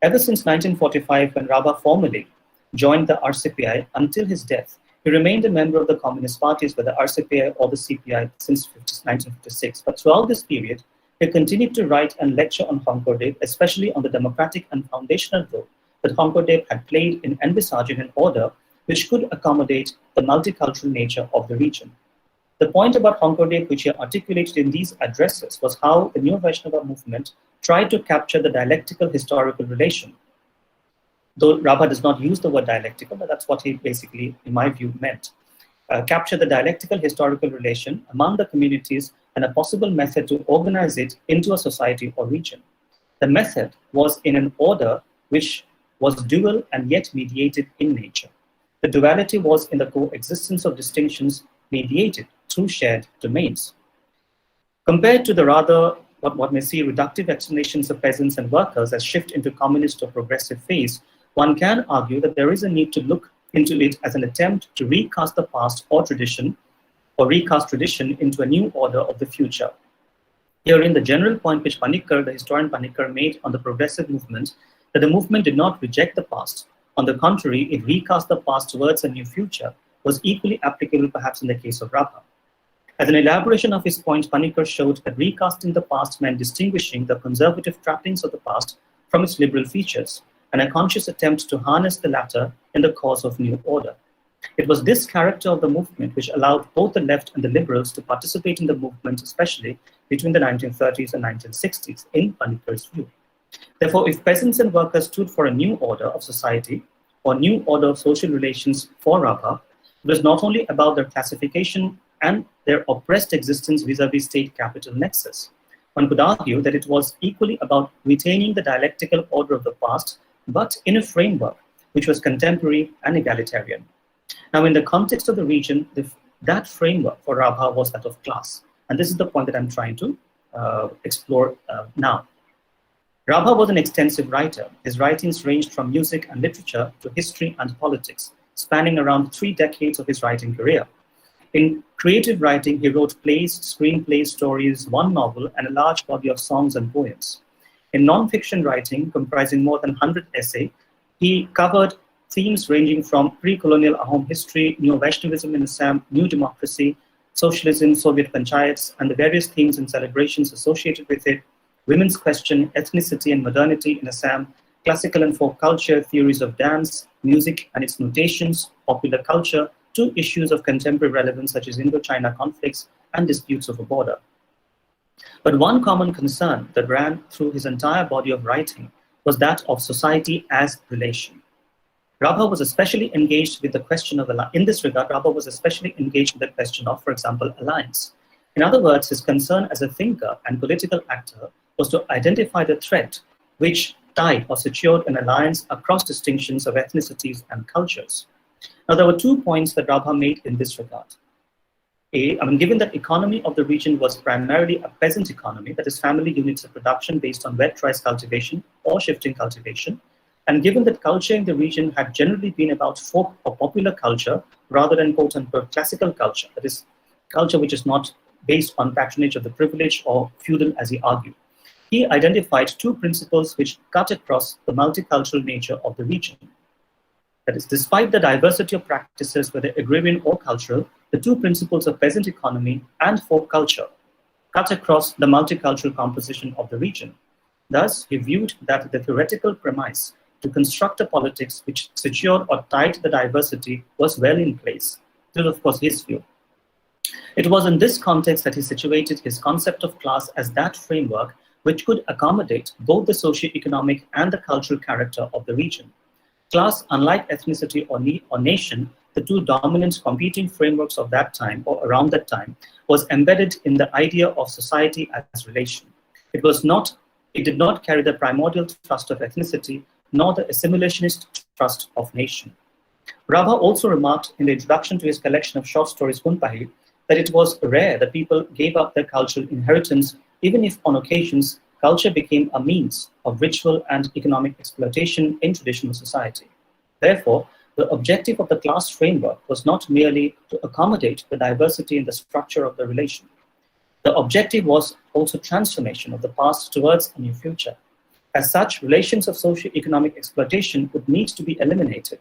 Ever since 1945, when Rabha formally joined the RCPI, until his death, he remained a member of the communist parties, whether RCPI or the CPI, since 1956. But throughout this period, he continued to write and lecture on Hankordev, especially on the democratic and foundational role that Hankordev had played in envisaging an order which could accommodate the multicultural nature of the region. The point about Hankordev, which he articulated in these addresses, was how the Neo-Vaishnava movement tried to capture the dialectical historical relation. Though Rabha does not use the word dialectical, but that's what he basically, in my view, meant. Capture the dialectical historical relation among the communities and a possible method to organize it into a society or region. The method was in an order which was dual and yet mediated in nature. The duality was in the coexistence of distinctions mediated through shared domains. Compared to the rather, what may see reductive explanations of peasants and workers as shift into communist or progressive phase, one can argue that there is a need to look into it as an attempt to recast the past or tradition, or recast tradition into a new order of the future. Herein, the general point which Panikkar, the historian Panikkar, made on the progressive movement, that the movement did not reject the past. On the contrary, it recast the past towards a new future, was equally applicable perhaps in the case of Rabha. As an elaboration of his point, Panikkar showed that recasting the past meant distinguishing the conservative trappings of the past from its liberal features, and a conscious attempt to harness the latter in the cause of new order. It was this character of the movement which allowed both the left and the liberals to participate in the movement, especially between the 1930s and 1960s, in Panikkar's view. Therefore, if peasants and workers stood for a new order of society or new order of social relations for Rabha, it was not only about their classification and their oppressed existence vis-a-vis state-capital nexus. One could argue that it was equally about retaining the dialectical order of the past, but in a framework which was contemporary and egalitarian. Now, in the context of the region, that framework for Rabha was that of class. And this is the point that I'm trying to explore now. Rabha was an extensive writer. His writings ranged from music and literature to history and politics, spanning around 3 decades of his writing career. In creative writing, he wrote plays, screenplays, stories, 1 novel, and a large body of songs and poems. In non-fiction writing, comprising more than 100 essays, he covered themes ranging from pre-colonial Ahom history, Neo-Vaishnavism in Assam, New Democracy, Socialism, Soviet Panchayats, and the various themes and celebrations associated with it, women's question, ethnicity and modernity in Assam, classical and folk culture, theories of dance, music and its notations, popular culture, to issues of contemporary relevance such as Indo-China conflicts and disputes over border. But one common concern that ran through his entire body of writing was that of society as relation. Rabha was especially engaged with the question of, in this regard, Rabha was especially engaged with the question of, for example, alliance. In other words, his concern as a thinker and political actor was to identify the threat which tied or secured an alliance across distinctions of ethnicities and cultures. Now, there were 2 points that Rabha made in this regard. Given that economy of the region was primarily a peasant economy, that is family units of production based on wet rice cultivation or shifting cultivation, and given that culture in the region had generally been about folk or popular culture rather than quote-unquote classical culture, that is culture which is not based on patronage of the privileged or feudal, as he argued, he identified 2 principles which cut across the multicultural nature of the region. That is, despite the diversity of practices, whether agrarian or cultural, the 2 principles of peasant economy and folk culture cut across the multicultural composition of the region. Thus, he viewed that the theoretical premise to construct a politics which secured or tied the diversity was well in place. This is, of course, his view. It was in this context that he situated his concept of class as that framework which could accommodate both the socio-economic and the cultural character of the region. Class, unlike ethnicity or nation, the 2 dominant competing frameworks of that time or around that time, was embedded in the idea of society as relation. It did not carry the primordial thrust of ethnicity, nor the assimilationist thrust of nation. Rabha also remarked in the introduction to his collection of short stories, Kunpahi, that it was rare that people gave up their cultural inheritance, even if on occasions culture became a means of ritual and economic exploitation in traditional society. Therefore, the objective of the class framework was not merely to accommodate the diversity in the structure of the relation. The objective was also transformation of the past towards a new future. As such, relations of socio-economic exploitation would need to be eliminated.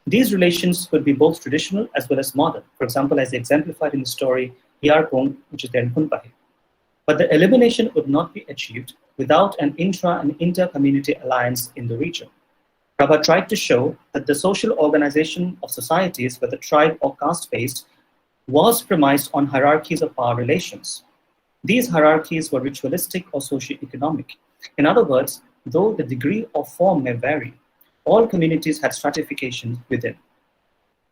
These relations could be both traditional as well as modern, for example, as exemplified in the story Hiarpong, which is there in Kunpahi. But the elimination would not be achieved without an intra- and inter-community alliance in the region. Rabha tried to show that the social organization of societies, whether tribe or caste-based, was premised on hierarchies of power relations. These hierarchies were ritualistic or socio-economic. In other words, though the degree or form may vary, all communities had stratification within.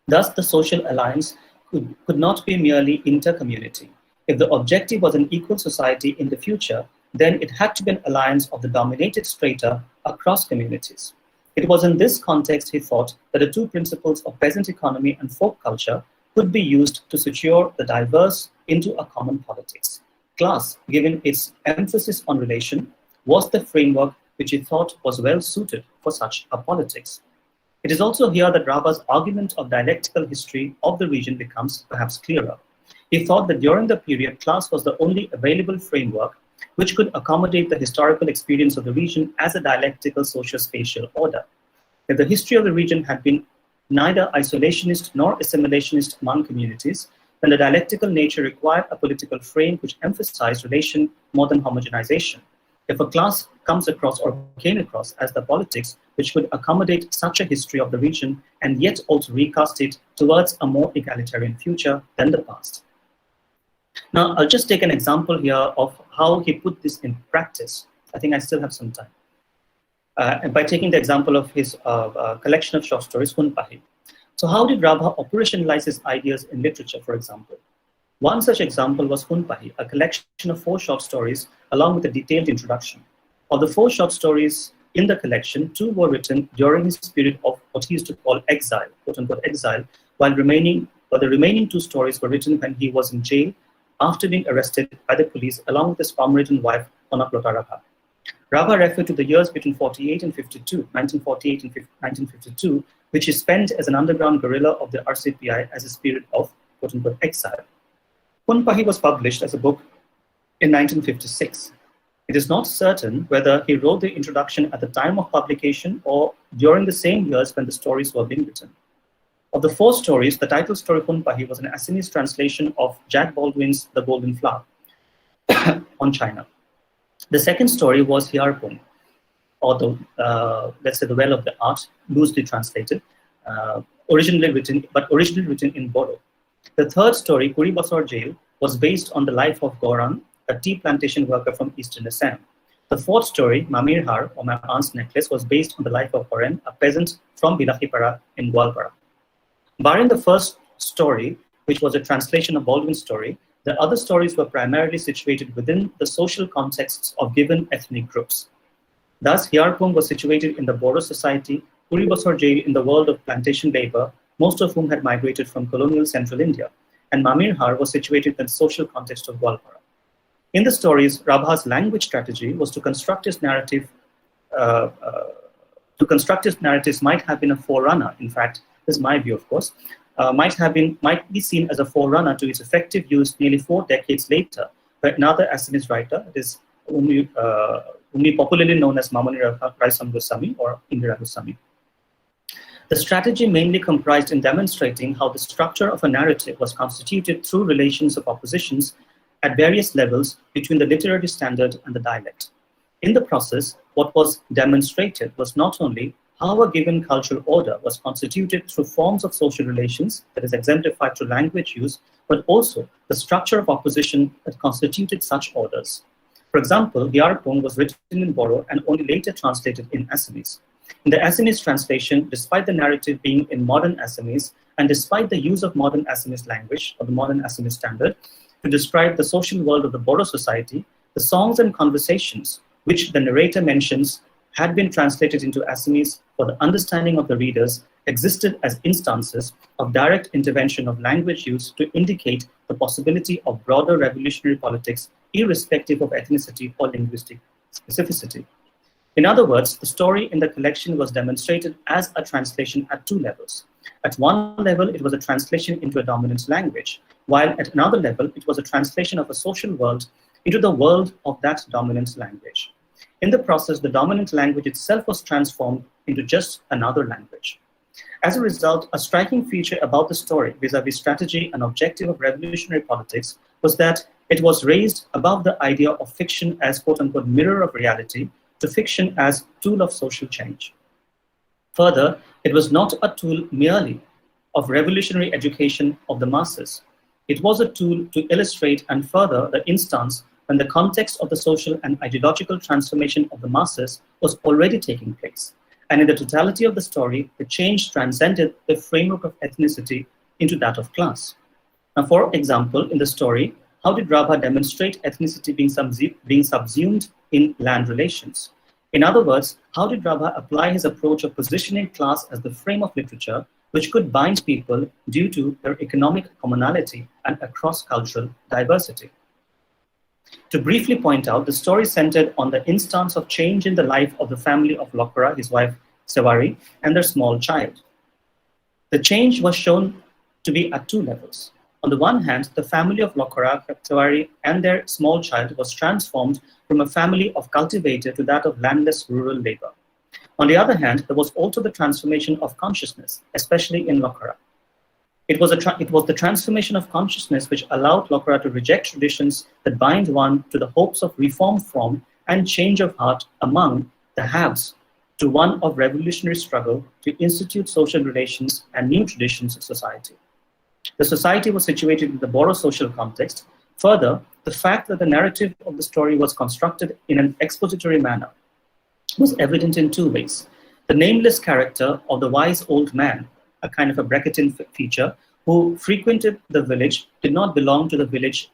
Thus, the social alliance could not be merely inter-community. If the objective was an equal society in the future, then it had to be an alliance of the dominated strata across communities. It was in this context, he thought, that the 2 principles of peasant economy and folk culture could be used to secure the diverse into a common politics. Class, given its emphasis on relation, was the framework which he thought was well suited for such a politics. It is also here that Rabha's argument of dialectical history of the region becomes perhaps clearer. He thought that during the period, class was the only available framework which could accommodate the historical experience of the region as a dialectical socio-spatial order. If the history of the region had been neither isolationist nor assimilationist among communities, then the dialectical nature required a political frame which emphasized relation more than homogenization. If a class comes across or came across as the politics which could accommodate such a history of the region and yet also recast it towards a more egalitarian future than the past. Now, I'll just take an example here of how he put this in practice. I think I still have some time. And by taking the example of his collection of short stories, Kunpahi. So how did Rabha operationalize his ideas in literature, for example? One such example was Kunpahi, a collection of 4 short stories along with a detailed introduction. Of the 4 short stories in the collection, 2 were written during his period of what he used to call exile, quote-unquote exile, while the remaining 2 stories were written when he was in jail after being arrested by the police along with his comrade and wife, Konaklota Rabha. Rabha referred to the years between 1948 and 1952, which he spent as an underground guerrilla of the RCPI as his period of quote-unquote exile. Kunpahi was published as a book in 1956. It is not certain whether he wrote the introduction at the time of publication or during the same years when the stories were being written. Of the 4 stories, the title story Kunpahi was an Assamese translation of Jack Baldwin's The Golden Flower on China. The second story was Hiarpong, or let's say the Well of the Art, loosely translated, originally written in Bodo. The third story, Kuribasor Jail, was based on the life of Goran, a tea plantation worker from eastern Assam. The fourth story, Mamir Har, or My Aunt's Necklace, was based on the life of Horen, a peasant from Bilakhipara in Gwalpara. Barring the first story, which was a translation of Baldwin's story, the other stories were primarily situated within the social contexts of given ethnic groups. Thus, Hiarpung was situated in the Bodo society, Puribasar Jail in the world of plantation labor, most of whom had migrated from colonial central India, and Mamir Har was situated in the social context of Gwalpara. In the stories, Rabha's language strategy was to construct his narrative. Narratives might have been a forerunner. In fact, this is my view, of course. Might be seen as a forerunner to its effective use nearly 4 decades later by another Assamese writer, it is only popularly known as Mamani Raisam Goswami or Indira Goswami. The strategy mainly comprised in demonstrating how the structure of a narrative was constituted through relations of oppositions at various levels between the literary standard and the dialect. In the process, what was demonstrated was not only how a given cultural order was constituted through forms of social relations that is exemplified through language use, but also the structure of opposition that constituted such orders. For example, Hiarpung was written in Bodo and only later translated in Assamese. In the Assamese translation, despite the narrative being in modern Assamese, and despite the use of modern Assamese language, or the modern Assamese standard, to describe the social world of the Bodo society, the songs and conversations which the narrator mentions had been translated into Assamese for the understanding of the readers existed as instances of direct intervention of language use to indicate the possibility of broader revolutionary politics irrespective of ethnicity or linguistic specificity. In other words, the story in the collection was demonstrated as a translation at 2 levels. At one level, it was a translation into a dominant language, while at another level, it was a translation of a social world into the world of that dominant language. In the process, the dominant language itself was transformed into just another language. As a result, a striking feature about the story vis-a-vis strategy and objective of revolutionary politics was that it was raised above the idea of fiction as quote-unquote mirror of reality to fiction as tool of social change. Further, it was not a tool merely of revolutionary education of the masses. It was a tool to illustrate and further the instance when the context of the social and ideological transformation of the masses was already taking place. And in the totality of the story, the change transcended the framework of ethnicity into that of class. Now, for example, in the story, how did Rabha demonstrate ethnicity being subsumed in land relations? In other words, how did Rabha apply his approach of positioning class as the frame of literature which could bind people due to their economic commonality and across cultural diversity? To briefly point out, the story centered on the instance of change in the life of the family of Lokara, his wife Sewari, and their small child. The change was shown to be at 2 levels. On the one hand, the family of Lokara, Sewari, and their small child was transformed from a family of cultivator to that of landless rural labor. On the other hand, there was also the transformation of consciousness, especially in Lokara. It was the transformation of consciousness which allowed Lokara to reject traditions that bind one to the hopes of reform from and change of heart among the haves to one of revolutionary struggle to institute social relations and new traditions of society. The society was situated in the Bodo social context. Further, the fact that the narrative of the story was constructed in an expository manner was evident in 2 ways. The nameless character of the wise old man, a kind of a Bracketin feature, who frequented the village, did not belong to the village,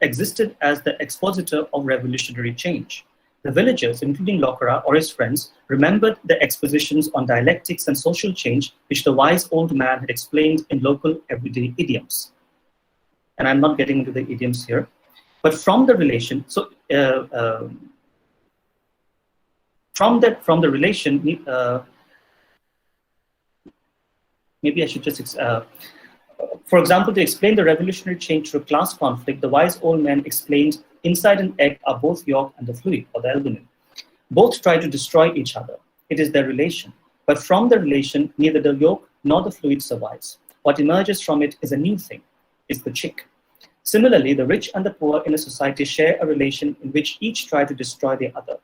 existed as the expositor of revolutionary change. The villagers, including Lokara or his friends, remembered the expositions on dialectics and social change which the wise old man had explained in local everyday idioms. And I'm not getting into the idioms here, but from the relation, maybe I should just, for example, to explain the revolutionary change through class conflict, the wise old man explained inside an egg are both yolk and the fluid, or the albumin. Both try to destroy each other. It is their relation. But from the relation, neither the yolk nor the fluid survives. What emerges from it is a new thing. It's the chick. Similarly, the rich and the poor in a society share a relation in which each try to destroy the other.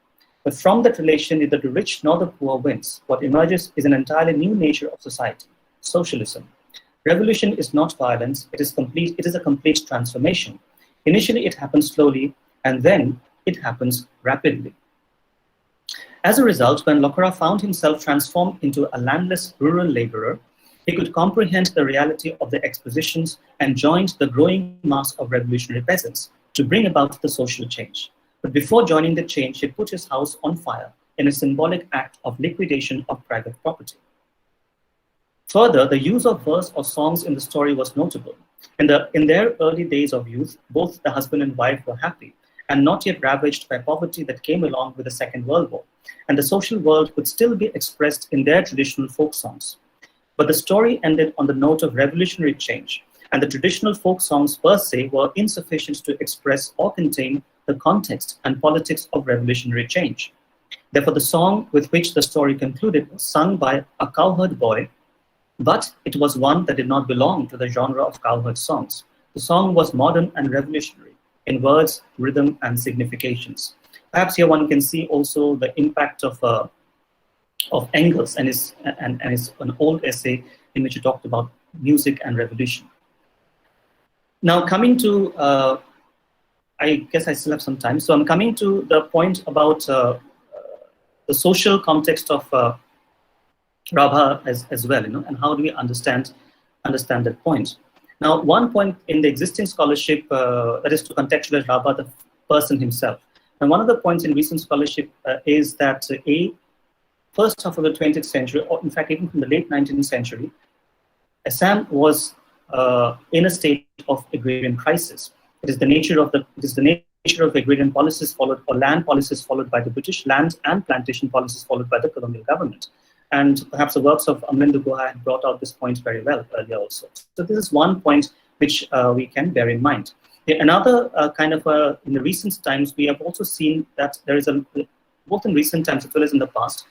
But from that relation, neither the rich nor the poor wins. What emerges is an entirely new nature of society, socialism. Revolution is not violence, it is a complete transformation. Initially, it happens slowly, and then it happens rapidly. As a result, when Lokara found himself transformed into a landless rural laborer, he could comprehend the reality of the expositions and joined the growing mass of revolutionary peasants to bring about the social change. But before joining the change, he put his house on fire in a symbolic act of liquidation of private property. Further, the use of verse or songs in the story was notable. In their early days of youth, both the husband and wife were happy and not yet ravaged by poverty that came along with the Second World War, and the social world could still be expressed in their traditional folk songs. But the story ended on the note of revolutionary change, and the traditional folk songs per se were insufficient to express or contain the context and politics of revolutionary change. Therefore, the song with which the story concluded was sung by a cowherd boy, but it was one that did not belong to the genre of cowherd songs. The song was modern and revolutionary in words, rhythm, and significations. Perhaps here one can see also the impact of Engels and his an old essay in which he talked about music and revolution. Now, coming to, I guess I still have some time, so I'm coming to the point about the social context of Rabha as well, and how do we understand that point? Now, one point in the existing scholarship that is to contextualize Rabha, the person himself. And one of the points in recent scholarship is that first half of the 20th century, or in fact even from the late 19th century, Assam was in a state of agrarian crisis. It is the nature of agrarian policies followed, or land policies followed by the British, land and plantation policies followed by the colonial government. And perhaps the works of Amlindu Guha had brought out this point very well earlier also. So this is one point which we can bear in mind. Another in the recent times, we have also seen that there is both in recent times as well as in the past,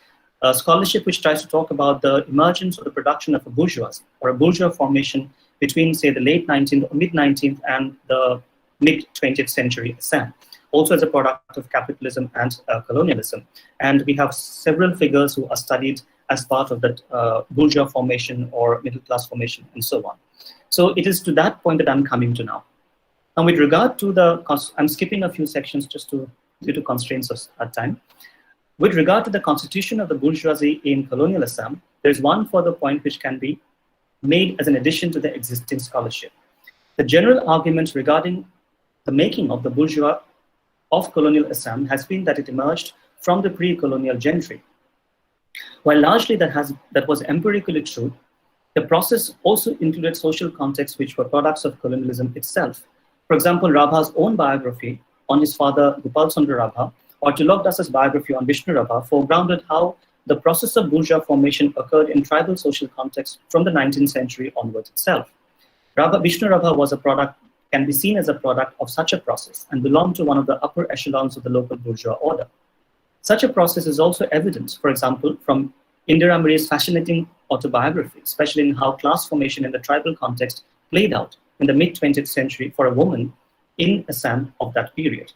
scholarship which tries to talk about the emergence or the production of a bourgeoisie or a bourgeois formation between, say, the late 19th or mid-19th and the mid-20th century Assam, also as a product of capitalism and colonialism. And we have several figures who are studied as part of that bourgeois formation or middle-class formation and so on. So it is to that point that I'm coming to now. And with regard to I'm skipping a few sections just due to constraints of time. With regard to the constitution of the bourgeoisie in colonial Assam, there's one further point which can be made as an addition to the existing scholarship. The general argument regarding the making of the bourgeois of colonial Assam has been that it emerged from the pre-colonial gentry. While largely that was empirically true, the process also included social contexts which were products of colonialism itself. For example, Rabha's own biography on his father Gopal Chandra Rabha, or Tilak Das's biography on Vishnu Rabha, foregrounded how the process of bourgeois formation occurred in tribal social contexts from the 19th century onwards itself. Vishnu Rabha can be seen as a product of such a process and belonged to one of the upper echelons of the local bourgeois order. Such a process is also evident, for example, from Indira Marie's fascinating autobiography, especially in how class formation in the tribal context played out in the mid-20th century for a woman in Assam of that period.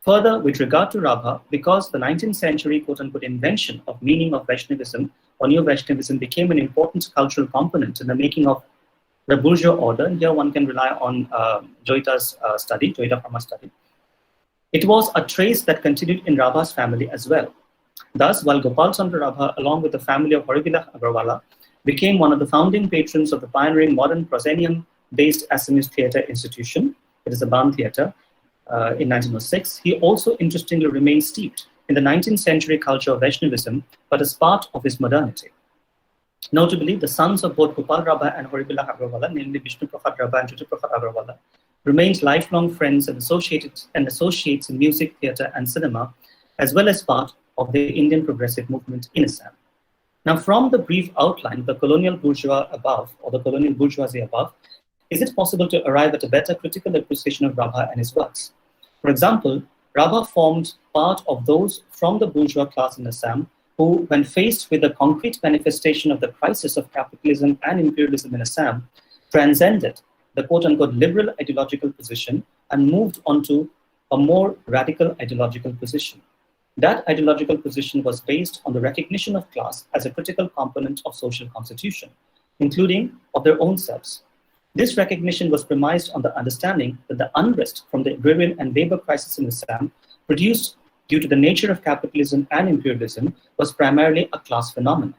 Further, with regard to Rabha, because the 19th century quote-unquote invention of meaning of Vaishnavism or New Vaishnavism became an important cultural component in the making of the bourgeois order, and here one can rely on Joyita's study, Joyita Pharma's study. It was a trace that continued in Rabha's family as well. Thus, while Gopal Chandra Rabha, along with the family of Horibila Agarwala, became one of the founding patrons of the pioneering modern proscenium-based Assamese theatre institution, it is the Ban Theatre, in 1906, he also interestingly remained steeped in the 19th century culture of Vaishnavism, but as part of his modernity. Notably, the sons of both Gopal Rabha and Horibila Agarwala, namely Vishnu Prasad Rabha and Jyoti Prasad Agarwala, remained lifelong friends and associates in music, theatre, and cinema, as well as part of the Indian progressive movement in Assam. Now, from the brief outline of the colonial bourgeois above, or the colonial bourgeoisie above, is it possible to arrive at a better critical appreciation of Rabha and his works? For example, Rabha formed part of those from the bourgeois class in Assam who, when faced with the concrete manifestation of the crisis of capitalism and imperialism in Assam, transcended the quote-unquote liberal ideological position and moved onto a more radical ideological position. That ideological position was based on the recognition of class as a critical component of social constitution, including of their own selves. This recognition was premised on the understanding that the unrest from the agrarian and labor crisis in Assam, produced due to the nature of capitalism and imperialism, was primarily a class phenomenon.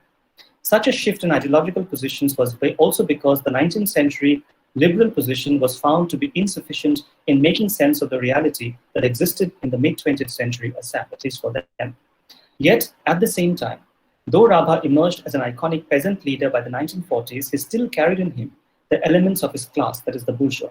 Such a shift in ideological positions was also because the 19th century liberal position was found to be insufficient in making sense of the reality that existed in the mid-20th century Assam, at least for them. Yet, at the same time, though Rabha emerged as an iconic peasant leader by the 1940s, he still carried in him the elements of his class, that is the bourgeois.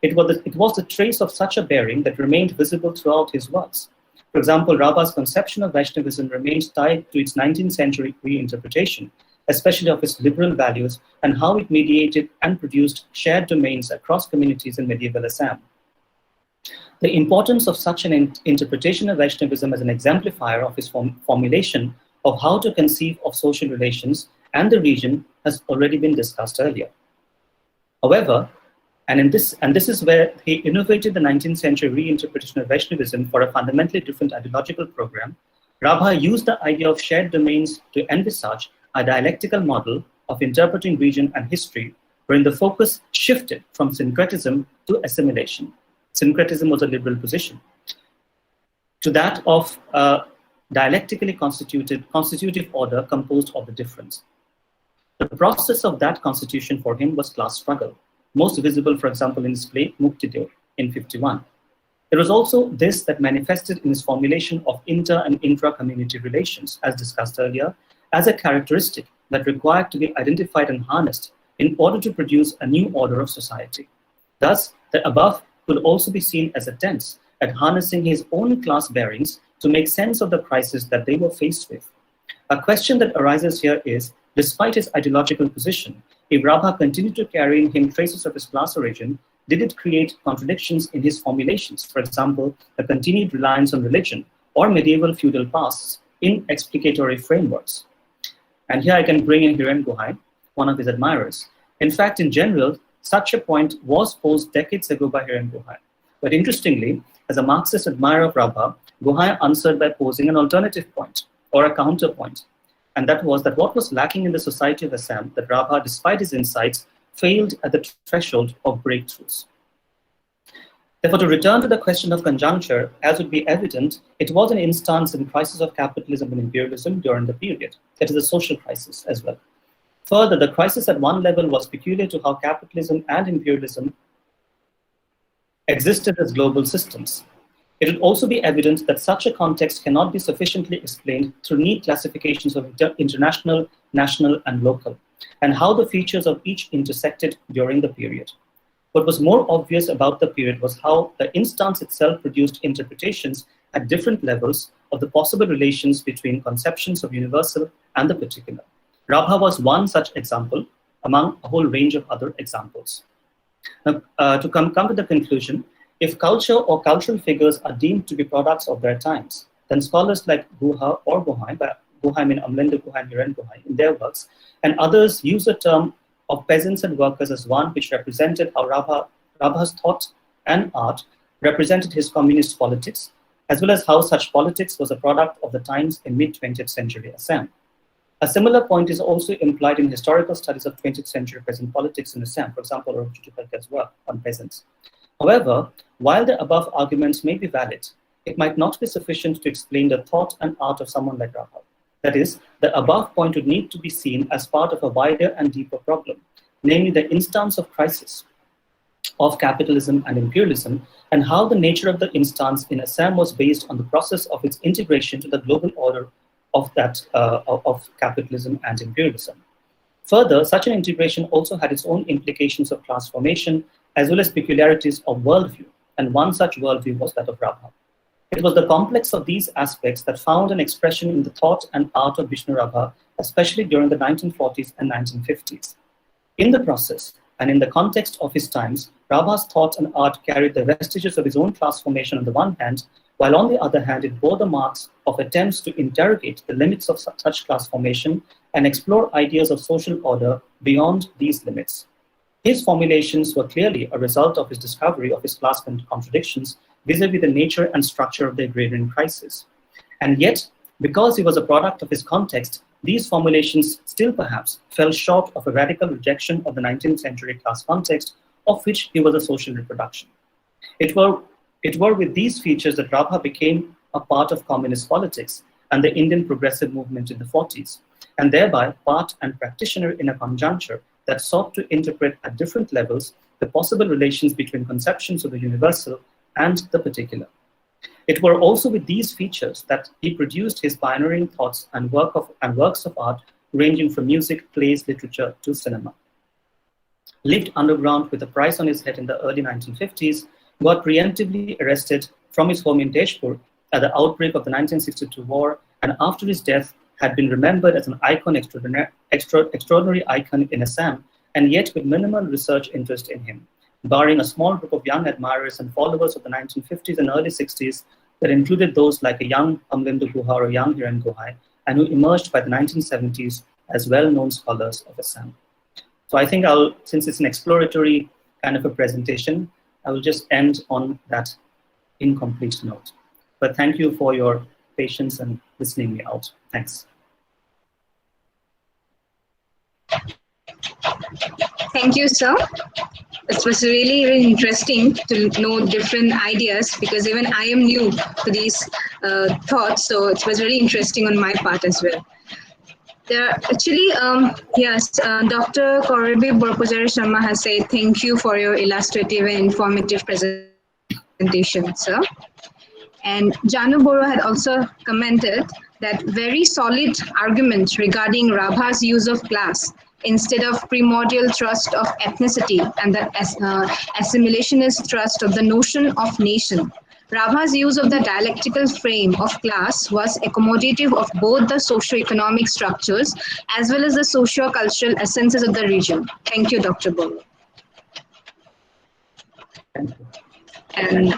It was the trace of such a bearing that remained visible throughout his works. For example, Rabha's conception of Vaishnavism remained tied to its 19th century reinterpretation, especially of its liberal values and how it mediated and produced shared domains across communities in medieval Assam. The importance of such an interpretation of Vaishnavism as an exemplifier of his formulation of how to conceive of social relations and the region has already been discussed earlier. However, and this is where he innovated the 19th century reinterpretation of Vaishnavism for a fundamentally different ideological program, Rabha used the idea of shared domains to envisage a dialectical model of interpreting region and history, wherein the focus shifted from syncretism to assimilation. Syncretism was a liberal position, to that of a dialectically constitutive order composed of the difference. The process of that constitution for him was class struggle, most visible, for example, in his play Mukti Deo in 51. There was also this that manifested in his formulation of inter and intra-community relations, as discussed earlier, as a characteristic that required to be identified and harnessed in order to produce a new order of society. Thus, the above could also be seen as attempts at harnessing his own class bearings to make sense of the crisis that they were faced with. A question that arises here is, despite his ideological position, if Rabha continued to carry in him traces of his class origin, did it create contradictions in his formulations? For example, a continued reliance on religion or medieval feudal pasts in explicatory frameworks. And here I can bring in Hiren Gohai, one of his admirers. In fact, in general, such a point was posed decades ago by Hiren Gohai. But interestingly, as a Marxist admirer of Rabha, Gohai answered by posing an alternative point or a counterpoint. And that was that what was lacking in the society of Assam, that Rabha, despite his insights, failed at the threshold of breakthroughs. Therefore, to return to the question of conjuncture, as would be evident, it was an instance in crisis of capitalism and imperialism during the period. It is a social crisis as well. Further, the crisis at one level was peculiar to how capitalism and imperialism existed as global systems. It would also be evident that such a context cannot be sufficiently explained through neat classifications of international, national, and local, and how the features of each intersected during the period. What was more obvious about the period was how the instance itself produced interpretations at different levels of the possible relations between conceptions of universal and the particular. Rabha was one such example among a whole range of other examples. Now, to come to the conclusion, if culture or cultural figures are deemed to be products of their times, then scholars like Guha or Gohai, Gohai mean Amlenda Gohai and Hiren Gohai, in their works, and others use the term of peasants and workers as one which represented how Rabha's thought and art represented his communist politics, as well as how such politics was a product of the times in mid-20th century Assam. A similar point is also implied in historical studies of 20th century peasant politics in Assam, for example, Rabha Divas' work on peasants. However, while the above arguments may be valid, it might not be sufficient to explain the thought and art of someone like Rabha. That is, the above point would need to be seen as part of a wider and deeper problem, namely the instance of crisis of capitalism and imperialism, and how the nature of the instance in Assam was based on the process of its integration to the global order of capitalism and imperialism. Further, such an integration also had its own implications of class formation, as well as peculiarities of worldview, and one such worldview was that of Rabha. It was the complex of these aspects that found an expression in the thought and art of Vishnu Rabha, especially during the 1940s and 1950s. In the process, and in the context of his times, Rabha's thought and art carried the vestiges of his own class formation on the one hand, while on the other hand, it bore the marks of attempts to interrogate the limits of such class formation and explore ideas of social order beyond these limits. His formulations were clearly a result of his discovery of his class contradictions vis-a-vis the nature and structure of the agrarian crisis. And yet, Because he was a product of his context, these formulations still perhaps fell short of a radical rejection of the 19th century class context of which he was a social reproduction. It were with these features that Rabha became a part of communist politics and the Indian progressive movement in the 40s, and thereby part and practitioner in a conjuncture that sought to interpret at different levels the possible relations between conceptions of the universal and the particular. It were also with these features that he produced his pioneering thoughts and works of art ranging from music, plays, literature to cinema. Lived underground with a price on his head in the early 1950s, got preemptively arrested from his home in Tezpur at the outbreak of the 1962 war, and after his death had been remembered as an icon, extraordinary icon in Assam, and yet with minimal research interest in him, barring a small group of young admirers and followers of the 1950s and early 60s that included those like a young Amlindu Guha or young Hiran Gohai, and who emerged by the 1970s as well-known scholars of Assam. So I think since it's an exploratory kind of a presentation, I will just end on that incomplete note. But thank you for your patience and listening me out. Thanks. Thank you, sir. It was really, really interesting to know different ideas, because even I am new to these thoughts, so it was very interesting on my part as well. There actually, yes, Dr. Korabi Borpujari Sharma has said, thank you for your illustrative and informative presentation, sir. And Janu Boro had also commented that very solid argument regarding Rabha's use of class instead of primordial thrust of ethnicity and the assimilationist thrust of the notion of nation. Rabha's use of the dialectical frame of class was accommodative of both the socio-economic structures as well as the socio-cultural essences of the region. Thank you, Dr. Bolo. And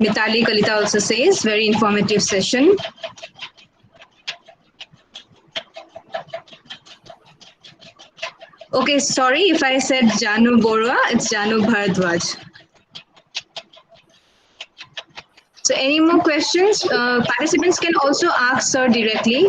Mitali Kalita also says, very informative session. Okay, sorry if I said Janu Borua, it's Janu Bharadwaj. So any more questions? Participants can also ask sir directly.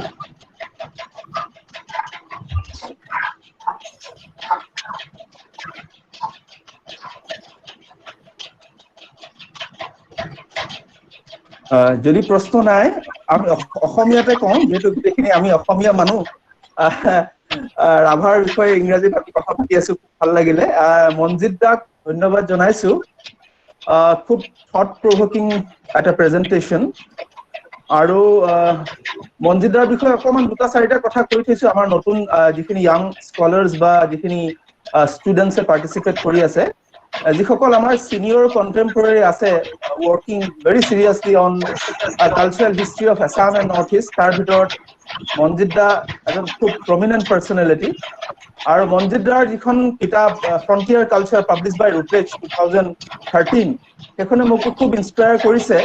যদি প্ৰশ্ন নাই আমি অসমীয়াতে কম, যেহেতু গোটেইখিনি আমি অসমীয়া মানুহ, ৰাভাৰ বিষয়ে ইংৰাজী কথা পাতি আছো, খুব ভাল লাগিলে। মনজিত দাক ধন্যবাদ জনাইছো, খুব থট প্ৰভোকিং এটা প্ৰেজেন্টেশ্যন। আৰু মনজিত দাৰ বিষয়ে অকণমান দুটা চাৰিটা কথা কৈ থৈছো, আমাৰ নতুন যিখিনি য়াং স্কলাৰ্ছ বা যিখিনি ষ্টুডেণ্টছে পাৰ্টিচিপেট কৰি আছে, যিসকল আমাৰ চিনিয়ৰ কণ্টেম্পৰেৰী আছে working very seriously on cultural history of Assam and north east, তাৰ ভিতৰত মনজিত দা এজন খুব প্ৰমিনেণ্ট পাৰ্চনেলিটি। আৰু মনজিত দাৰ যিখন কিতাপ ফ্ৰণ্টিয়াৰ কালচাৰ পাব্লিছ বাই ৰুটলেজ 2013, সেইখনে মোক খুব ইনস্পায়াৰ কৰিছে।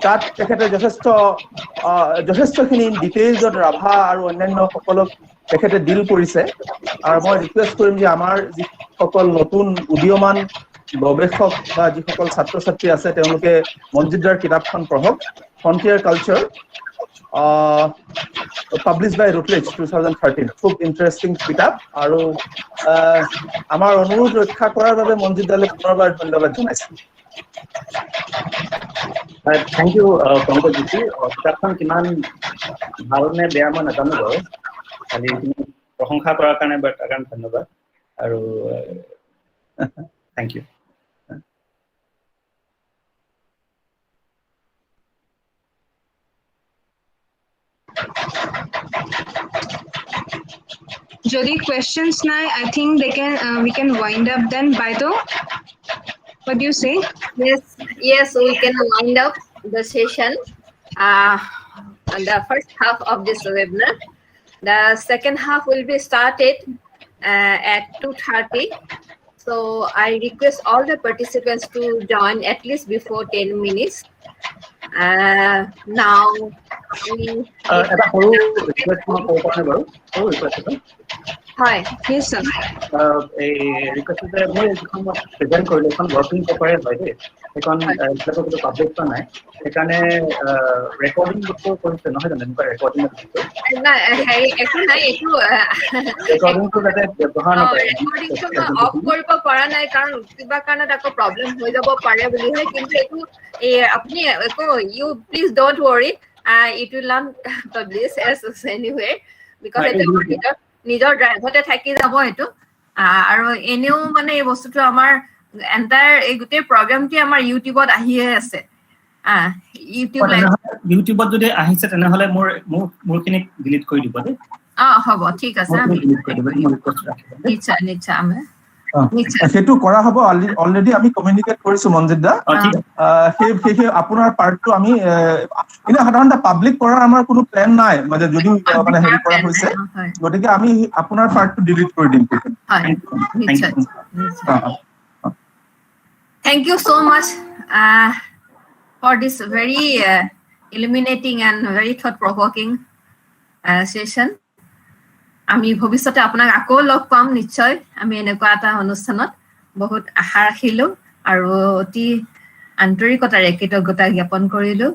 তাত তেখেতে যথেষ্টখিনি ডিটেইলছত ৰাভা আৰু অন্যান্য সকলক তেখেতে ডিল কৰিছে। আৰু মই ৰিকুৱেষ্ট কৰিম যে আমাৰ যিসকল নতুন উদীয়মান গৱেষক বা যিসকল ছাত্ৰ ছাত্ৰী আছে, তেওঁলোকে মনজিত দাৰ কিতাপখন পঢ়ক, ফ্ৰণ্টিয়াৰ কালচাৰ পাব্লিছ বাই ৰুটলেজ 2013, খুব ইণ্টাৰেষ্টিং কিতাপ। আৰু আমাৰ অনুৰোধ ৰক্ষা কৰাৰ বাবে মনজিত দালৈ পুনৰবাৰ ধন্যবাদ জনাইছো। Thank you Pankajji. কিতাপখন কিমান ভাল নে বেয়া মই নাজানো বাৰু, খালি প্ৰশংসা কৰাৰ কাৰণে তাৰ কাৰণে ধন্যবাদ। আৰু thank you. Jodi questions now, I think we can wind up then. Baito, what do you say? Yes, we can wind up the session. The first half of this webinar. The second half will be started at 2:30. So I request all the participants to join at least before 10 minutes. Now we এটা সৰু request মই ক'ব কাৰণে বাৰু, সৰু request এটা। Hi. Yes, sir. এই request যে মই যিখন মই প্ৰেজেণ্ট কৰিলোঁ এখন ৱৰ্কিং পেপাৰে হয় দেই, সেইখন এইবিলাকৰ কোনো পাব্লিছ কৰা নাই, সেইকাৰণে ৰেকৰ্ডিং বস্তু কৰিছে নহয় জানো, এনেকুৱা ৰেকৰ্ডিং নাই হেৰি একো নাই, এইটো ৰেকৰ্ডিংটো যাতে ব্যৱহাৰ নকৰে। ৰেকৰ্ডিংটো মই অফ কৰিব পৰা নাই, কাৰণ কিবা কাৰণত আকৌ প্ৰব্লেম হৈ যাব পাৰে বুলিহে, কিন্তু এইটো আপুনি একো you please don't worry, it will not publish as anyway, because এইটো নিজৰ ড্ৰাইভতে থাকি যাব এইটো। আৰু এনেও মানে এই বস্তুটো আমাৰ এণ্টায়াৰ এই গোটেই প্ৰগ্ৰামটি আমাৰ ইউটিউবত আহিয়ে আছে। ইউটিউবত যদি আহিছে তেনেহ'লে মোৰখিনি ডিলিট কৰি দিব দেই। হ'ব, ঠিক আছে, নিশ্চয় নিশ্চয় সেইটো কৰা হ'ব। অলৰেডি আমি কমিউনিকেট কৰিছো মনজিত দা, সেই আপোনাৰ পাৰ্টটো আমি এনে সাধাৰণতে পাব্লিক কৰাৰ আমাৰ কোনো প্লেন নাই, মানে যদিও মানে হেৰি কৰা হৈছে, গতিকে আমি আপোনাৰ পাৰ্টটো ডিলিট কৰি দিম। Thank you so much for this very illuminating and very thought-provoking session. আমি ভৱিষ্যতে আপোনাক আকৌ লগ পাম নিশ্চয়। আমি এনেকুৱা এটা অনুষ্ঠানত বহুত আশা ৰাখিলো আৰু অতি আন্তৰিকতাৰে কৃতজ্ঞতা জ্ঞাপন কৰিলো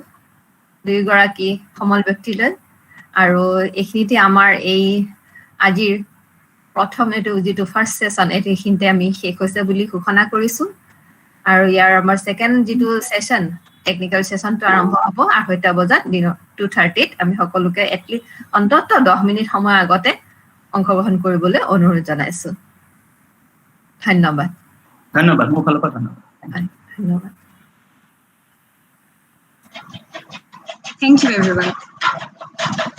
দুয়োগৰাকী সমল ব্যক্তিলৈ। আৰু এইখিনিতে আমাৰ এই আজিৰ প্ৰথম যিটো ফাৰ্ষ্ট ছেশ্যন এইখিনিতে আমি শেষ হৈছে বুলি ঘোষণা কৰিছো। আৰু ইয়াৰ আমাৰ ছেকেণ্ড যিটো ছেশ্যন টেকনিকেল ছেশ্যনটো আৰম্ভ হ'ব 8টা বজাত দিনৰ 2:30ত। আমি সকলোকে এটলিষ্ট অন্ততঃ 10 মিনিট সময় আগতে অংশগ্ৰহণ কৰিবলৈ অনুৰোধ জনাইছো। ধন্যবাদ। ধন্যবাদ, মোৰ ফালৰ পৰা ধন্যবাদ। ধন্যবাদ। Thank you, everyone.